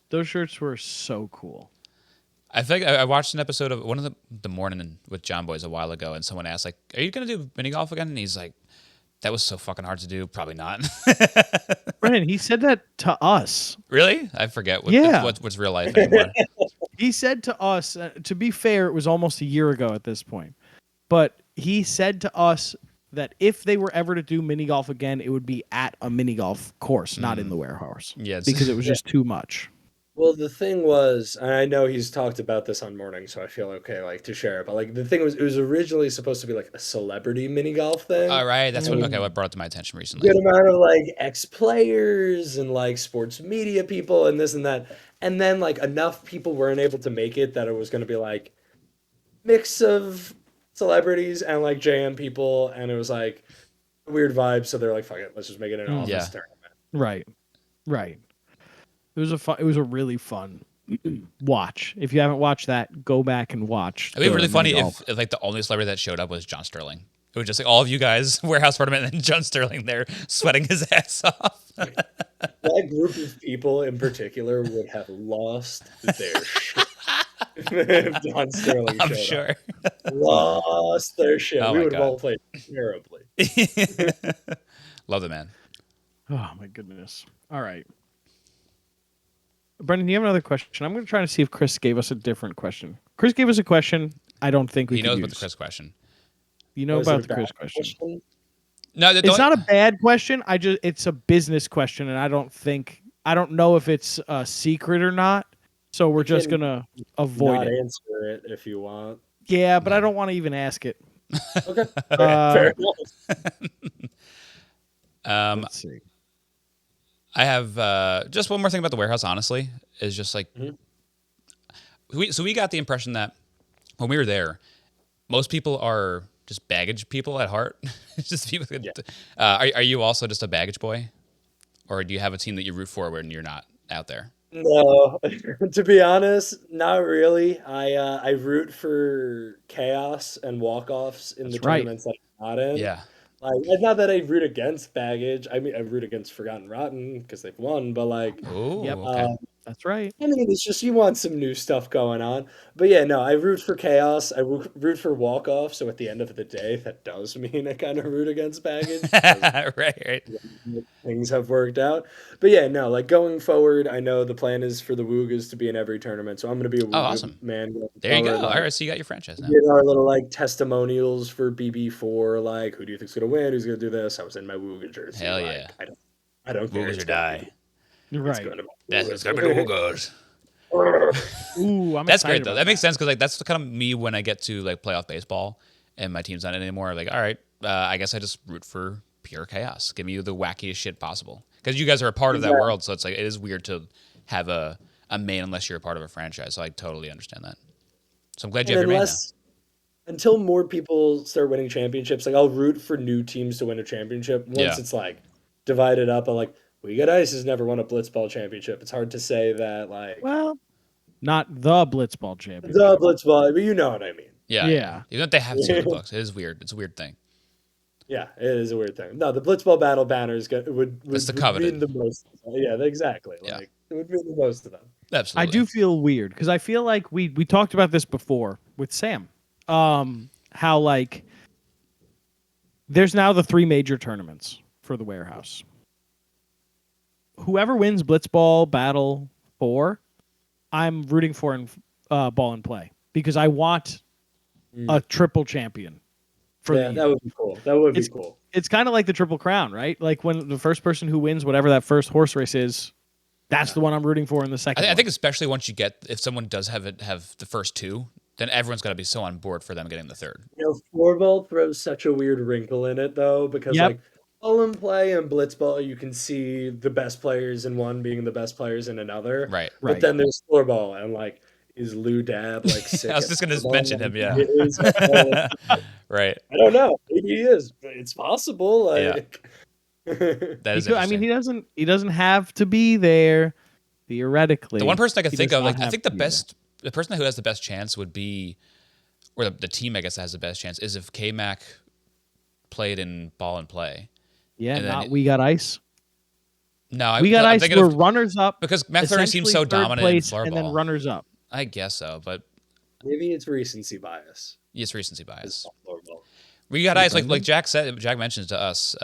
Those shirts were so cool. I think I watched an episode of one of the morning with John Boys a while ago, and someone asked like, "Are you gonna do mini golf again?" And he's like, "That was so fucking hard to do. Probably not." Brennan, he said that to us. Really? I forget Yeah. what's real life anymore. He said to us, to be fair, it was almost a year ago at this point, but he said to us that if they were ever to do mini golf again, it would be at a mini golf course, not in the warehouse. Yes. Because it was just too much. Well, the thing was, and I know he's talked about this on Morning, so I feel okay, like, to share it. But like, the thing was, it was originally supposed to be like a celebrity mini golf thing. All right. That's what brought it to my attention recently. Good amount of like ex-players and like sports media people and this and that, and then like enough people weren't able to make it that it was going to be like mix of celebrities and like JM people, and it was like a weird vibe. So they're like, "Fuck it, let's just make it an office Yeah. tournament." Right. It was a really fun watch. If you haven't watched that, go back and watch. It'd be really funny mini if like the only celebrity that showed up was John Sterling. It was just like all of you guys warehouse tournament and then John Sterling there sweating his ass off. That group of people in particular would have lost their shit if John Sterling I'm showed sure. up. Lost their shit. Oh We my would have God. all played terribly. Love the man. Oh my goodness. All right. Brendan, do you have another question? I'm going to try to see if Chris gave us a different question. Chris gave us a question I don't think we He could knows use. about the Chris question. You know Was it about a the Chris bad question. No, It's not a bad question. It's a business question, and I don't know if it's a secret or not. So we're just can gonna avoid Not it. answer it if you want. Yeah, but I don't want to even ask it. Okay, fair enough. Let's see. I have just one more thing about the warehouse, honestly, is just like we got the impression that when we were there, most people are just baggage people at heart. It's just people. Are you also just a baggage boy, or do you have a team that you root for when you're not out there? No, to be honest, not really. I root for chaos and walk-offs in the That's right. tournaments that I'm not in. Yeah. Like, it's not that I root against baggage. I mean, I root against Forgotten Rotten because they've won, but like, Oh, Yep. okay. That's right. I mean, it's just you want some new stuff going on. But yeah, no, I root for chaos. I root for walk-off. So at the end of the day, that does mean I kind of root against baggage. Right. Things have worked out. But yeah, no, like going forward, I know the plan is for the Woogas to be in every tournament. So I'm going to be a Wooga awesome. man. There you go. Like, All right, so you got your franchise now. did our little like testimonials for BB4, like who do you think's going to win? Who's going to do this? I was in my Wooga jersey. Hell like, yeah. I don't care. Woogers or die. You're right. It's gonna be the Woogers. Ooh, I'm That's excited great though. about That makes sense because like that's kind of me when I get to like playoff baseball and my team's not in anymore. Like, all right, I guess I just root for pure chaos. Give me the wackiest shit possible because you guys are a part of that world. So it's like it is weird to have a main unless you're a part of a franchise. So I totally understand that. So I'm glad you have your main now. Until more people start winning championships, like I'll root for new teams to win a championship. Once it's like divided up, I'm like, We Got Ice has never won a Blitzball championship. It's hard to say that, like, well, not the Blitzball championship. The Blitzball, but you know what I mean. Yeah. Even if they have two in the books, it is weird. It's a weird thing. Yeah, it is a weird thing. No, the Blitzball battle banners would mean the most. Yeah, exactly. Like it would mean the most to them. Absolutely. I do feel weird because I feel like we talked about this before with Sam. How like there's now the 3 major tournaments for the warehouse. Whoever wins Blitzball Battle 4, I'm rooting for in Ball and Play because I want a triple champion. That would be cool. That would be cool. It's kind of like the Triple Crown, right? Like when the first person who wins whatever that first horse race is, that's the one I'm rooting for in the second. I think especially once you get if someone does have the first 2, then everyone's got to be so on board for them getting the third. Floorball throws such a weird wrinkle in it though because like Ball and Play and Blitzball, you can see the best players in one being the best players in another. Right. But then there's Floorball and like. Is Lou Dab like sick? I was just going to mention him, yeah. Right. I don't know. Maybe he is. It's possible. Like... That is I mean, he doesn't have to be there theoretically. The one person I could think of, like I think the person who has the best chance would be, or the team I guess that has the best chance is if K-Mac played in Ball and Play. Yeah, not We Got Ice. No, We Got Ice were runners up because McFlurry seems so dominant in floorball. And then runners up. I guess so, but maybe it's recency bias. Yes, recency bias. We Got Ice, like Jack said. Jack mentions to us,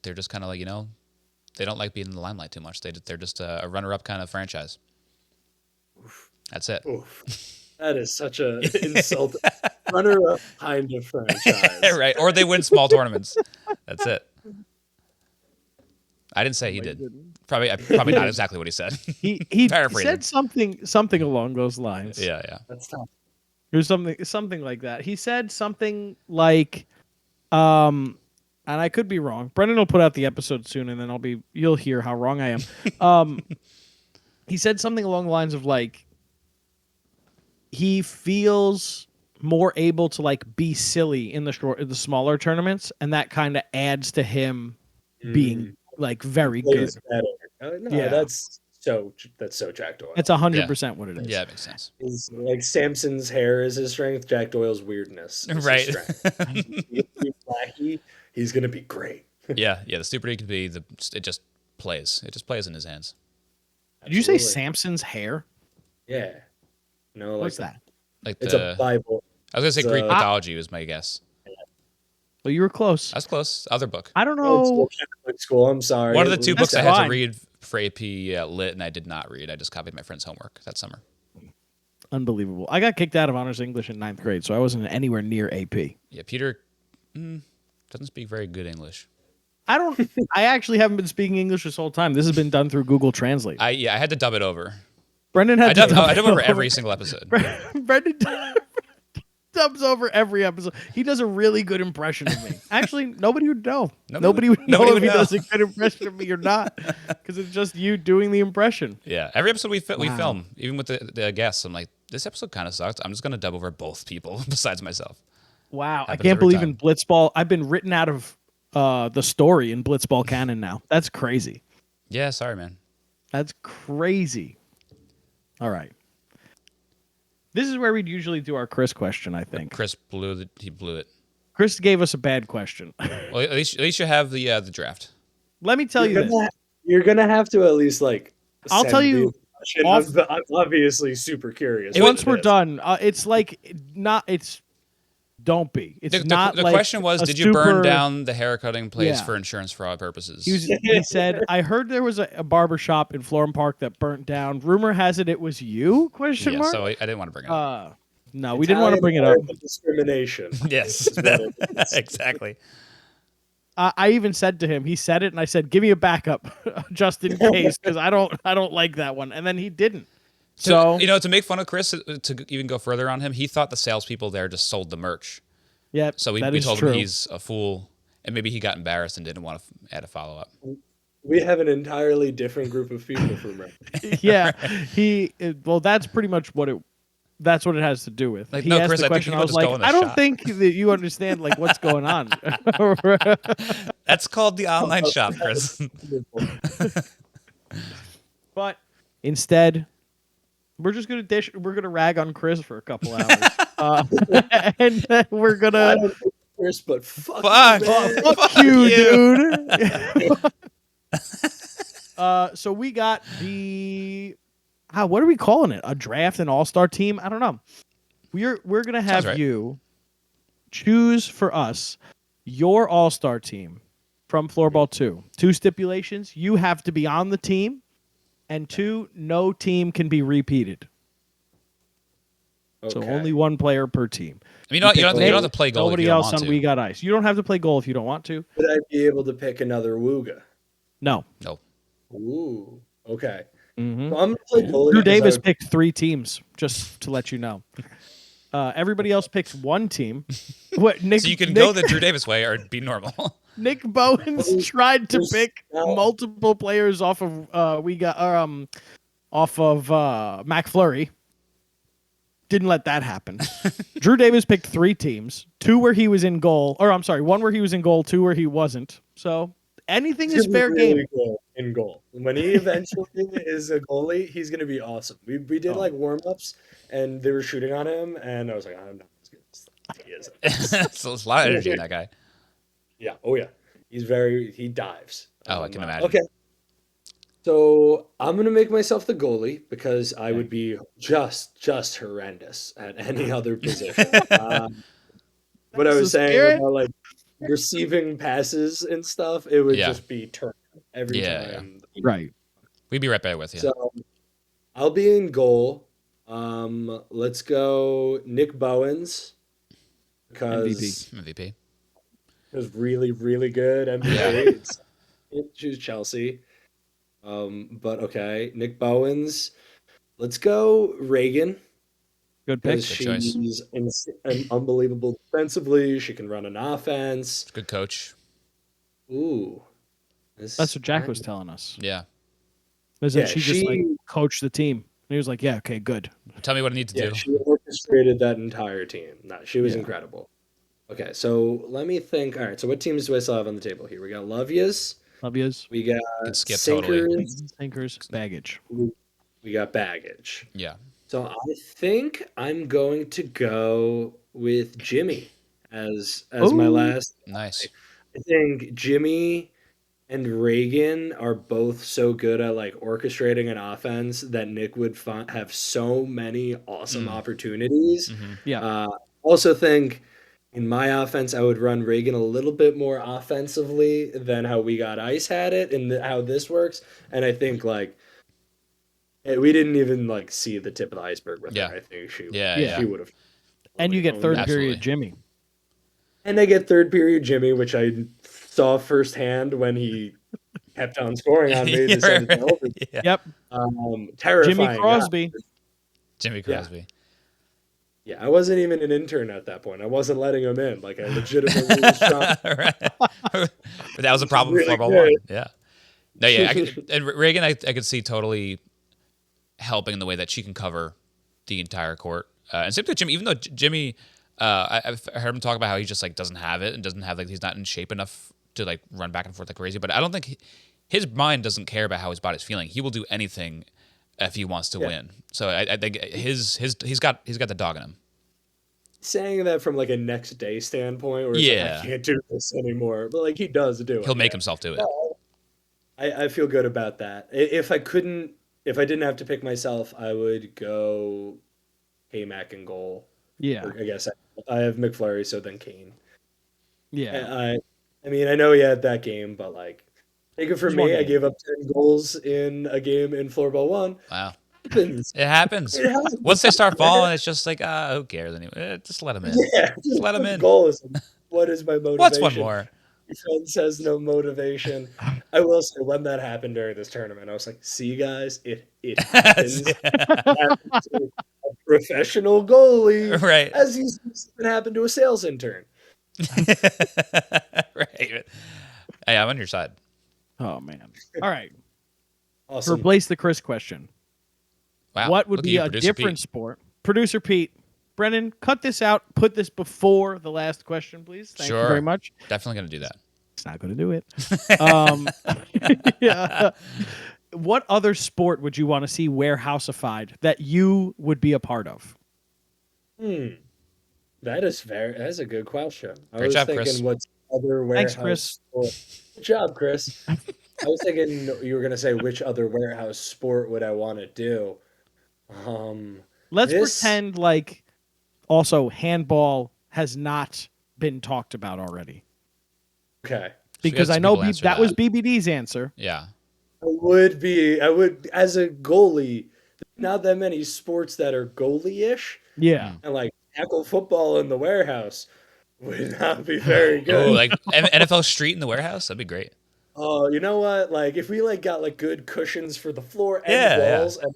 they're just kind of like they don't like being in the limelight too much. They're just a runner-up kind of franchise. That's it. Oof. That is such an insult. Runner-up kind of franchise, right? Or they win small tournaments. That's it. I didn't say he did. Probably not exactly what he said. He said something along those lines. Yeah. That's tough. There's something like that. He said something like, and I could be wrong. Brendan will put out the episode soon, and then you'll hear how wrong I am. He said something along the lines of like, he feels more able to like be silly in the smaller tournaments, and that kind of adds to him being like very good. That's so Jack Doyle. It's 100% what it is. Yeah, it makes sense. Is like Samson's hair is his strength. Jack Doyle's weirdness is right. his strength. He's gonna be great. Yeah. The Super D could be it just plays. It just plays in his hands. Did you say Samson's hair? Yeah. No, like what's that? Like it's a Bible. I was gonna say Greek mythology was my guess. Well, you were close. That's close. Other book. I don't know. Catholic school. I'm sorry. One of the 2 books I had to read for AP Lit, and I did not read. I just copied my friend's homework that summer. Unbelievable. I got kicked out of honors English in 9th grade, so I wasn't anywhere near AP. Yeah, Peter doesn't speak very good English. I actually haven't been speaking English this whole time. This has been done through Google Translate. I had to dub it over. Brendan had to dub over every single episode. Brendan dubs over every episode. He does a really good impression of me. Actually, nobody would know. Nobody would know if he does a good impression of me or not, because it's just you doing the impression. Yeah, every episode we film, even with the guests, I'm like, This episode kind of sucked. I'm just gonna dub over both people besides myself. Wow, Happens I can't every believe time. in Blitzball, I've been written out of the story in Blitzball canon now. That's crazy. Yeah, sorry, man. That's crazy. All right. This is where we'd usually do our Chris question, I think. Chris he blew it. Chris gave us a bad question. Well, at least you have the draft. Let me tell you this. You're gonna have to at least like. I'll tell you. I'm obviously super curious. Once we're done, it's like not. It's don't be. It's not. The like question was, did you burn down the haircutting place for insurance fraud purposes? He said, "I heard there was a barber shop in Florham Park that burnt down. Rumor has it was you?" Question mark. So I didn't want to bring it up. No, we didn't want to bring it up. Discrimination. Yes, exactly. I even said to him, he said it, and I said, "Give me a backup, just in case, because I don't like that one." And then he didn't. So to make fun of Chris, to even go further on him, he thought the salespeople there just sold the merch. Yeah. So we told him he's a fool, and maybe he got embarrassed and didn't want to add a follow up. We have an entirely different group of people from him. Yeah. Well, that's pretty much what it. That's what it has to do with. Like, he no, asked Chris, the I think question. you I was just go like, in the I don't shop. think that you understand like what's going on. That's called the online shop, Chris. But instead, we're just gonna We're gonna rag on Chris for a couple hours, and then we're I gonna. don't think Chris, but fuck you, dude. So we got the. What are we calling it? A draft, an all-star team? I don't know. We're gonna have you choose for us your all-star team from Floorball 2. 2 stipulations: you have to be on the team, and 2, no team can be repeated. Okay. So only one player per team. I mean, you don't have to play goal. Nobody if you else don't want on to. We Got Ice. You don't have to play goal if you don't want to. Would I be able to pick another Wooga? No. Ooh. Okay. Mm-hmm. So I'm gonna play goalie. Drew Davis picked 3 teams, just to let you know. Everybody else picks 1 team. What? Nick? So you can go the Drew Davis way or be normal. Nick Bowens tried to pick multiple players off of McFlurry. Didn't let that happen. Drew Davis picked 3 teams, 2 where he was in goal, 1 where he was in goal, 2 where he wasn't. So anything is fair game. In goal. When he eventually is a goalie, he's gonna be awesome. We did like warm ups, and they were shooting on him, and I was like, I'm not as good as he is. So there's a lot of energy in that guy. Yeah. Oh yeah. He dives. Oh, I can imagine. Okay. So I'm gonna make myself the goalie because I would be just horrendous at any other position. What I was saying about like receiving passes and stuff, it would just be turn every time. Yeah. Right. We'd be right back with you. So I'll be in goal. Let's go Nick Bowens because MVP. It was really, really good MVP. Choose Chelsea. But okay, Nick Bowens. Let's go Reagan. Good pick. She's unbelievable defensively. She can run an offense. Good coach. Ooh. That's what Jack was telling us. Yeah. She just like coached the team. And he was like, yeah, okay, good. Tell me what I need to do. She orchestrated that entire team. No, she was incredible. Okay, so let me think. All right, so what teams do I still have on the table here? We got Lovias. We got Sinkers. Baggage. We got Baggage. Yeah. So I think I'm going to go with Jimmy as my last. Nice. I think Jimmy and Reagan are both so good at like orchestrating an offense that Nick would have so many awesome opportunities. Mm-hmm. Yeah. Also think in my offense, I would run Reagan a little bit more offensively than how We Got Ice had it and how this works. And I think like we didn't even like see the tip of the iceberg with her. I think she would have. And you get third period Jimmy. And I get third period Jimmy, which I saw firsthand when he kept on scoring on me. Yep. Terrifying. Jimmy Crosby. Yeah, I wasn't even an intern at that point. I wasn't letting him in. Like I legitimately was trying. But that was a problem really for Floorball 1. Yeah. No, yeah. And Reagan, I could see totally helping in the way that she can cover the entire court. And same with Jimmy. Even though Jimmy, I've heard him talk about how he just like doesn't have it and doesn't have like he's not in shape enough to like run back and forth like crazy. But I don't think his mind doesn't care about how his body's feeling. He will do anything if he wants to win. So I think he's got the dog in him. Saying that from like a next day standpoint, where it's like, I can't do this anymore, but like he does do it. He'll make himself do it. I feel good about that. If I didn't have to pick myself, I would go K-Mac in goal. Yeah, I guess I have McFlurry, so then Kane. Yeah, I mean, I know he had that game, but like, take it from me, I gave up 10 goals in a game in Floorball 1. Wow. It happens. Once they start falling, it's just like, who cares anyway? Just let them in. Yeah, just let them in. Goal is, what is my motivation? What's one more? Your friend says no motivation. I will say, when that happened during this tournament, I was like, see, guys, it happens. It happens to a professional goalie. Right. As he's even happened to a sales intern. Right. Hey, I'm on your side. Oh, man. All right. Awesome. To replace the Chris question. Wow. What would be a different sport? Producer Pete. Brennan, cut this out. Put this before the last question, please. Thank you very much. Definitely going to do that. It's not going to do it. Yeah. What other sport would you want to see warehouseified that you would be a part of? That's a good question. I Great was job, thinking, Chris. what's other warehouse? Thanks, Chris. Sport? Good job, Chris. I was thinking you were gonna say which other warehouse sport would I want to do. Let's pretend like also handball has not been talked about already. Okay. Because I know that was BBD's answer. Yeah. I would as a goalie. Not that many sports that are goalie-ish. Yeah. And like tackle football in the warehouse would not be very good. Oh, like NFL Street in the warehouse? That'd be great. Oh, you know what? Like if we like got like good cushions for the floor and walls and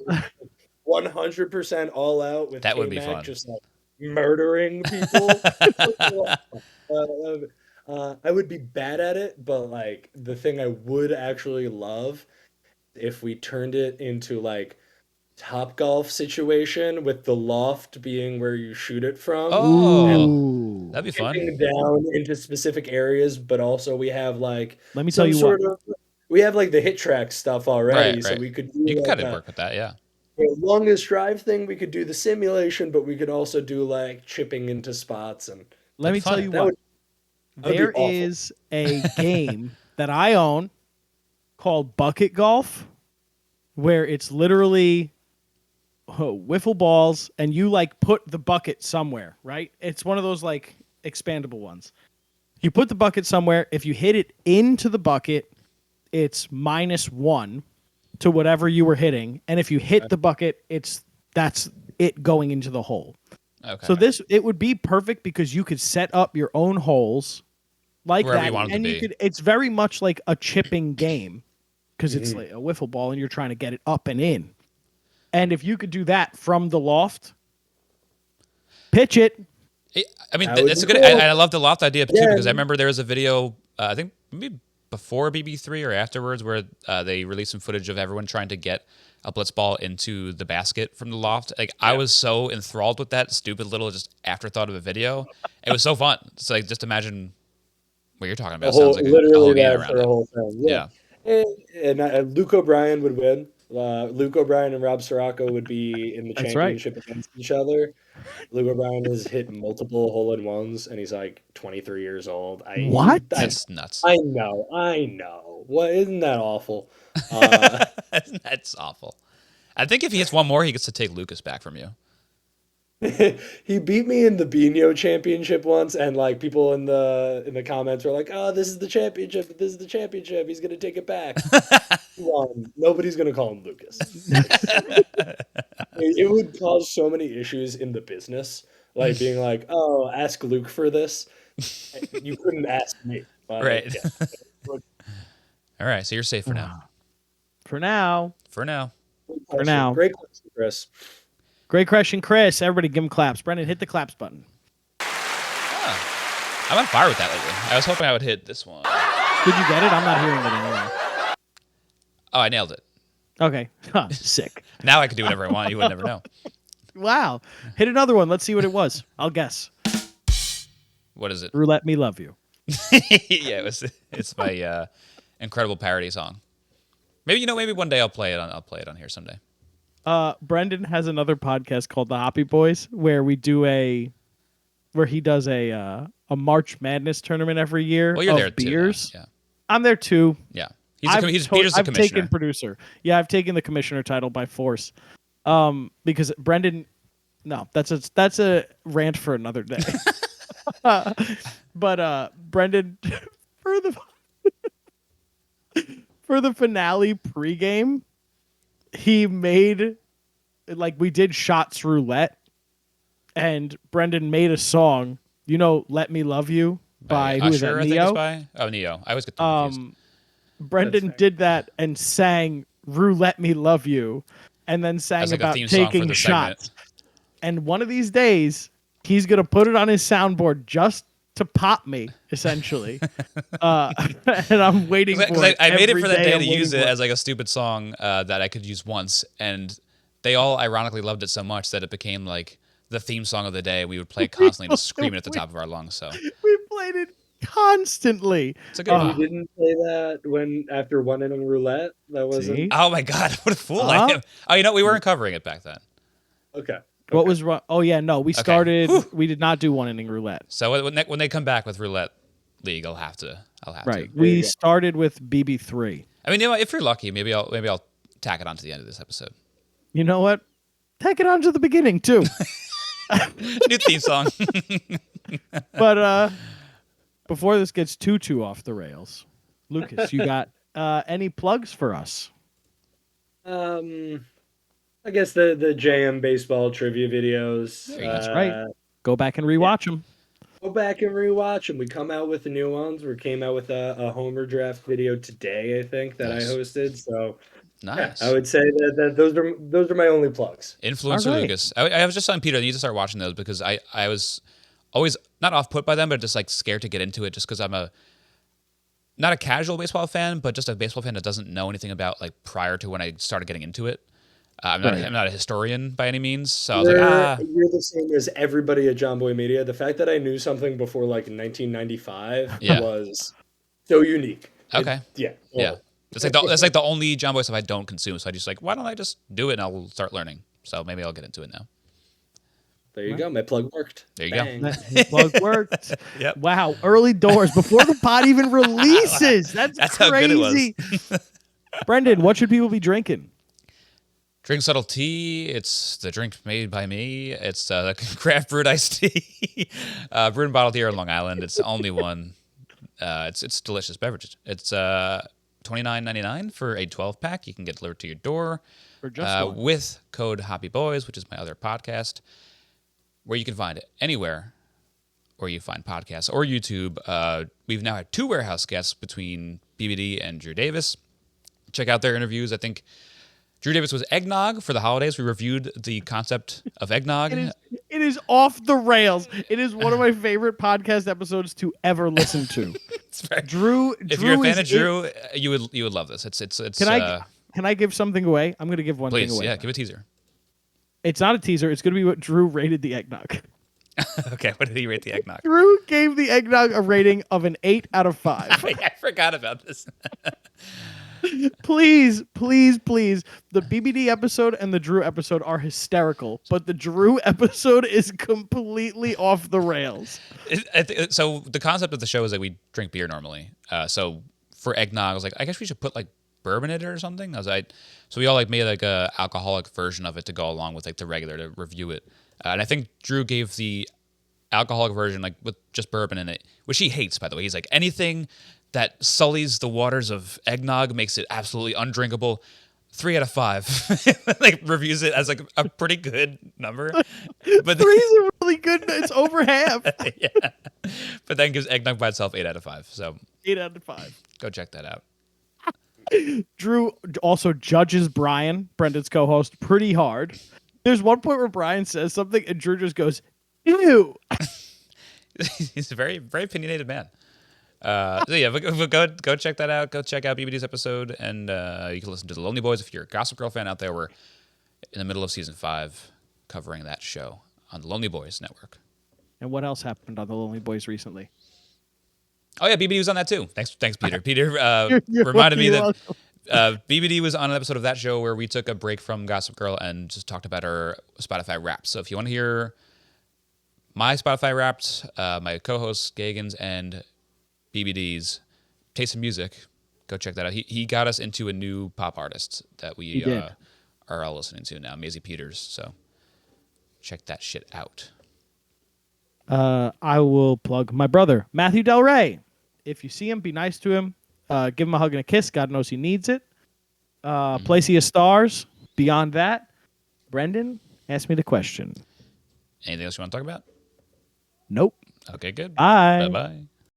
100% all out with that would be fun. Just like murdering people. I would be bad at it, but like the thing I would actually love if we turned it into like Top Golf situation with the loft being where you shoot it from. Oh, that'd be fun. Down into specific areas, but also we have like let me tell you what we have like the hit track stuff already, right. So we could you can kind of work with that, yeah. The longest drive thing, we could do the simulation, but we could also do like chipping into spots and. Let me tell you what. There is a game that I own called Bucket Golf, where it's literally wiffle balls and you like put the bucket somewhere, right? It's one of those like expandable ones. You put the bucket somewhere. If you hit it into the bucket, it's -1 to whatever you were hitting. And if you hit the bucket, that's it going into the hole. Okay. So it would be perfect because you could set up your own holes like wherever that, you want and it to be. It's very much like a chipping game because it's like a wiffle ball and you're trying to get it up and in. And if you could do that from the loft, pitch it. I mean, that's a good. Cool. I love the loft idea too because I remember there was a video. I think maybe before BB3 or afterwards where they released some footage of everyone trying to get a blitz ball into the basket from the loft. Like I was so enthralled with that stupid little just afterthought of a video. It was so fun. It's like just imagine what you're talking about. Sounds like literally a whole game that's around the it. whole thing. Yeah. And Luke O'Brien would win. Luke O'Brien and Rob Sirocco would be in the championship against each other. Luke O'Brien has hit multiple hole-in-ones, and he's like 23 years old. That's nuts. I know. What, isn't that awful? That's awful. I think if he hits one more, he gets to take Lucas back from you. He beat me in the Bino championship once, and like people in the comments were like, "Oh, this is the championship. This is the championship. He's gonna take it back." Nobody's gonna call him Lucas. It would cause so many issues in the business, like being like, "Oh, ask Luke for this." You couldn't ask me, right? Yeah. All right, so you're safe for now. For now. Great question, Chris. Great question, Chris. Everybody give him claps. Brendan, hit the claps button. I'm on fire with that lately. I was hoping I would hit this one. Did you get it? I'm not hearing it anymore. Oh, I nailed it. Okay. Sick. Now I can do whatever I want. You would never know. Wow. Hit another one. Let's see what it was. I'll guess. What is it? Roulette Me Love You. Yeah, it's my incredible parody song. Maybe one day I'll play it on here someday. Brendan has another podcast called The Hoppy Boys where he does a March Madness tournament every year. Well, you're of there beers. too. Yeah. I'm there too. Yeah. Peter's the commissioner. I've taken producer. Yeah, I've taken the commissioner title by force. Because Brendan, no, that's a rant for another day. But Brendan, for the finale pregame, he made we did shots roulette, and Brendan made a song. "Let Me Love You" by who is that? Usher, I think Neo. it's by? Oh, Neo. I always get them confused. Brendan did that and sang "Roulette Me Love You," and then sang about taking shots. And one of these days, he's gonna put it on his soundboard just to pop me, essentially. And I'm waiting for it. I made it for that day I'm to use it waiting as a stupid song that I could use once, and they all ironically loved it so much that it became the theme song of the day. We would play it constantly, just screaming at the top of our lungs. So we played it constantly. It's a good you didn't play that after one inning roulette? That wasn't. See? Oh my god, what a fool I am! Oh, we weren't covering it back then. Okay. What was wrong? Oh yeah, no, we started. We did not do one inning roulette. So when they come back with roulette league, I'll have to. Right. We started with BB3. I mean, if you're lucky, maybe I'll tack it on to the end of this episode. You know what? Tack it on to the beginning too. New theme song. But before this gets too off the rails, Lucas, you got any plugs for us? I guess the JM baseball trivia videos. That's right. Go back and rewatch them. Go back and rewatch them. We come out with the new ones. We came out with a Homer draft video today, I think, that I hosted. So nice. Yeah, I would say that those are my only plugs. Influencer Lucas. I was just telling Peter, I need to start watching those because I was always not off put by them, but just scared to get into it just because I'm not a casual baseball fan, but just a baseball fan that doesn't know anything about prior to when I started getting into it. I'm not a historian by any means, so I was you're the same as everybody at John Boy Media. The fact that I knew something before 1995 was so unique. Okay. Yeah. That's the only John Boy stuff I don't consume. So I just why don't I just do it and I'll start learning. So maybe I'll get into it now. There you go. My plug worked. There you go. His plug worked. Yep. Wow. Early doors before the pod even releases. That's crazy. How good it was. Brendan, what should people be drinking? Drink Subtle Tea. It's the drink made by me. It's craft brewed iced tea. Brewed and bottled here in Long Island. It's the only one. It's delicious beverage. It's $29.99 for a 12-pack. You can get delivered to your door for just with code Hoppy Boys, which is my other podcast, where you can find it anywhere where you find podcasts or YouTube. We've now had 2 warehouse guests between BBD and Drew Davis. Check out their interviews. I think Drew Davis was eggnog for the holidays. We reviewed the concept of eggnog. It is off the rails. It is one of my favorite podcast episodes to ever listen to. Drew, if you're a fan of Drew, you would love this. It's. Can I give something away? I'm going to give one thing away. Please, yeah, give a teaser. It's not a teaser. It's going to be what Drew rated the eggnog. Okay, what did he rate the eggnog? Drew gave the eggnog a rating of an 8 out of 5. I forgot about this. Please. The BBD episode and the Drew episode are hysterical, but the Drew episode is completely off the rails. So the concept of the show is that we drink beer normally. So for eggnog, I was like, I guess we should put bourbon in it or something. So we all made a alcoholic version of it to go along with the regular to review it. And I think Drew gave the alcoholic version with just bourbon in it, which he hates, by the way. He's like, anything that sullies the waters of eggnog makes it absolutely undrinkable. 3 out of 5. Reviews it as a pretty good number. But 3 is a really good. It's over half. Yeah. But then gives eggnog by itself 8 out of 5. So 8 out of 5. Go check that out. Drew also judges Brian, Brendan's co-host, pretty hard. There's one point where Brian says something and Drew just goes, ew. He's a very, very opinionated man. So yeah, go check that out. Go check out BBD's episode, and you can listen to The Lonely Boys if you're a Gossip Girl fan out there. We're in the middle of season 5. covering that show on the Lonely Boys Network. And what else happened on the Lonely Boys recently? Oh yeah, BBD was on that too. Thanks, Peter. Peter reminded me that BBD was on an episode of that show where we took a break from Gossip Girl and just talked about our Spotify Wrapped. So if you want to hear my Spotify Wrapped, my co-hosts Gagan's and BBD's taste in music, go check that out. He got us into a new pop artist that we are all listening to now, Maisie Peters. So check that shit out. I will plug my brother, Matthew Del Rey. If you see him, be nice to him. Give him a hug and a kiss. God knows he needs it. Place of Stars. Beyond that, Brendan, ask me the question. Anything else you want to talk about? Nope. Okay, good. Bye. Bye-bye.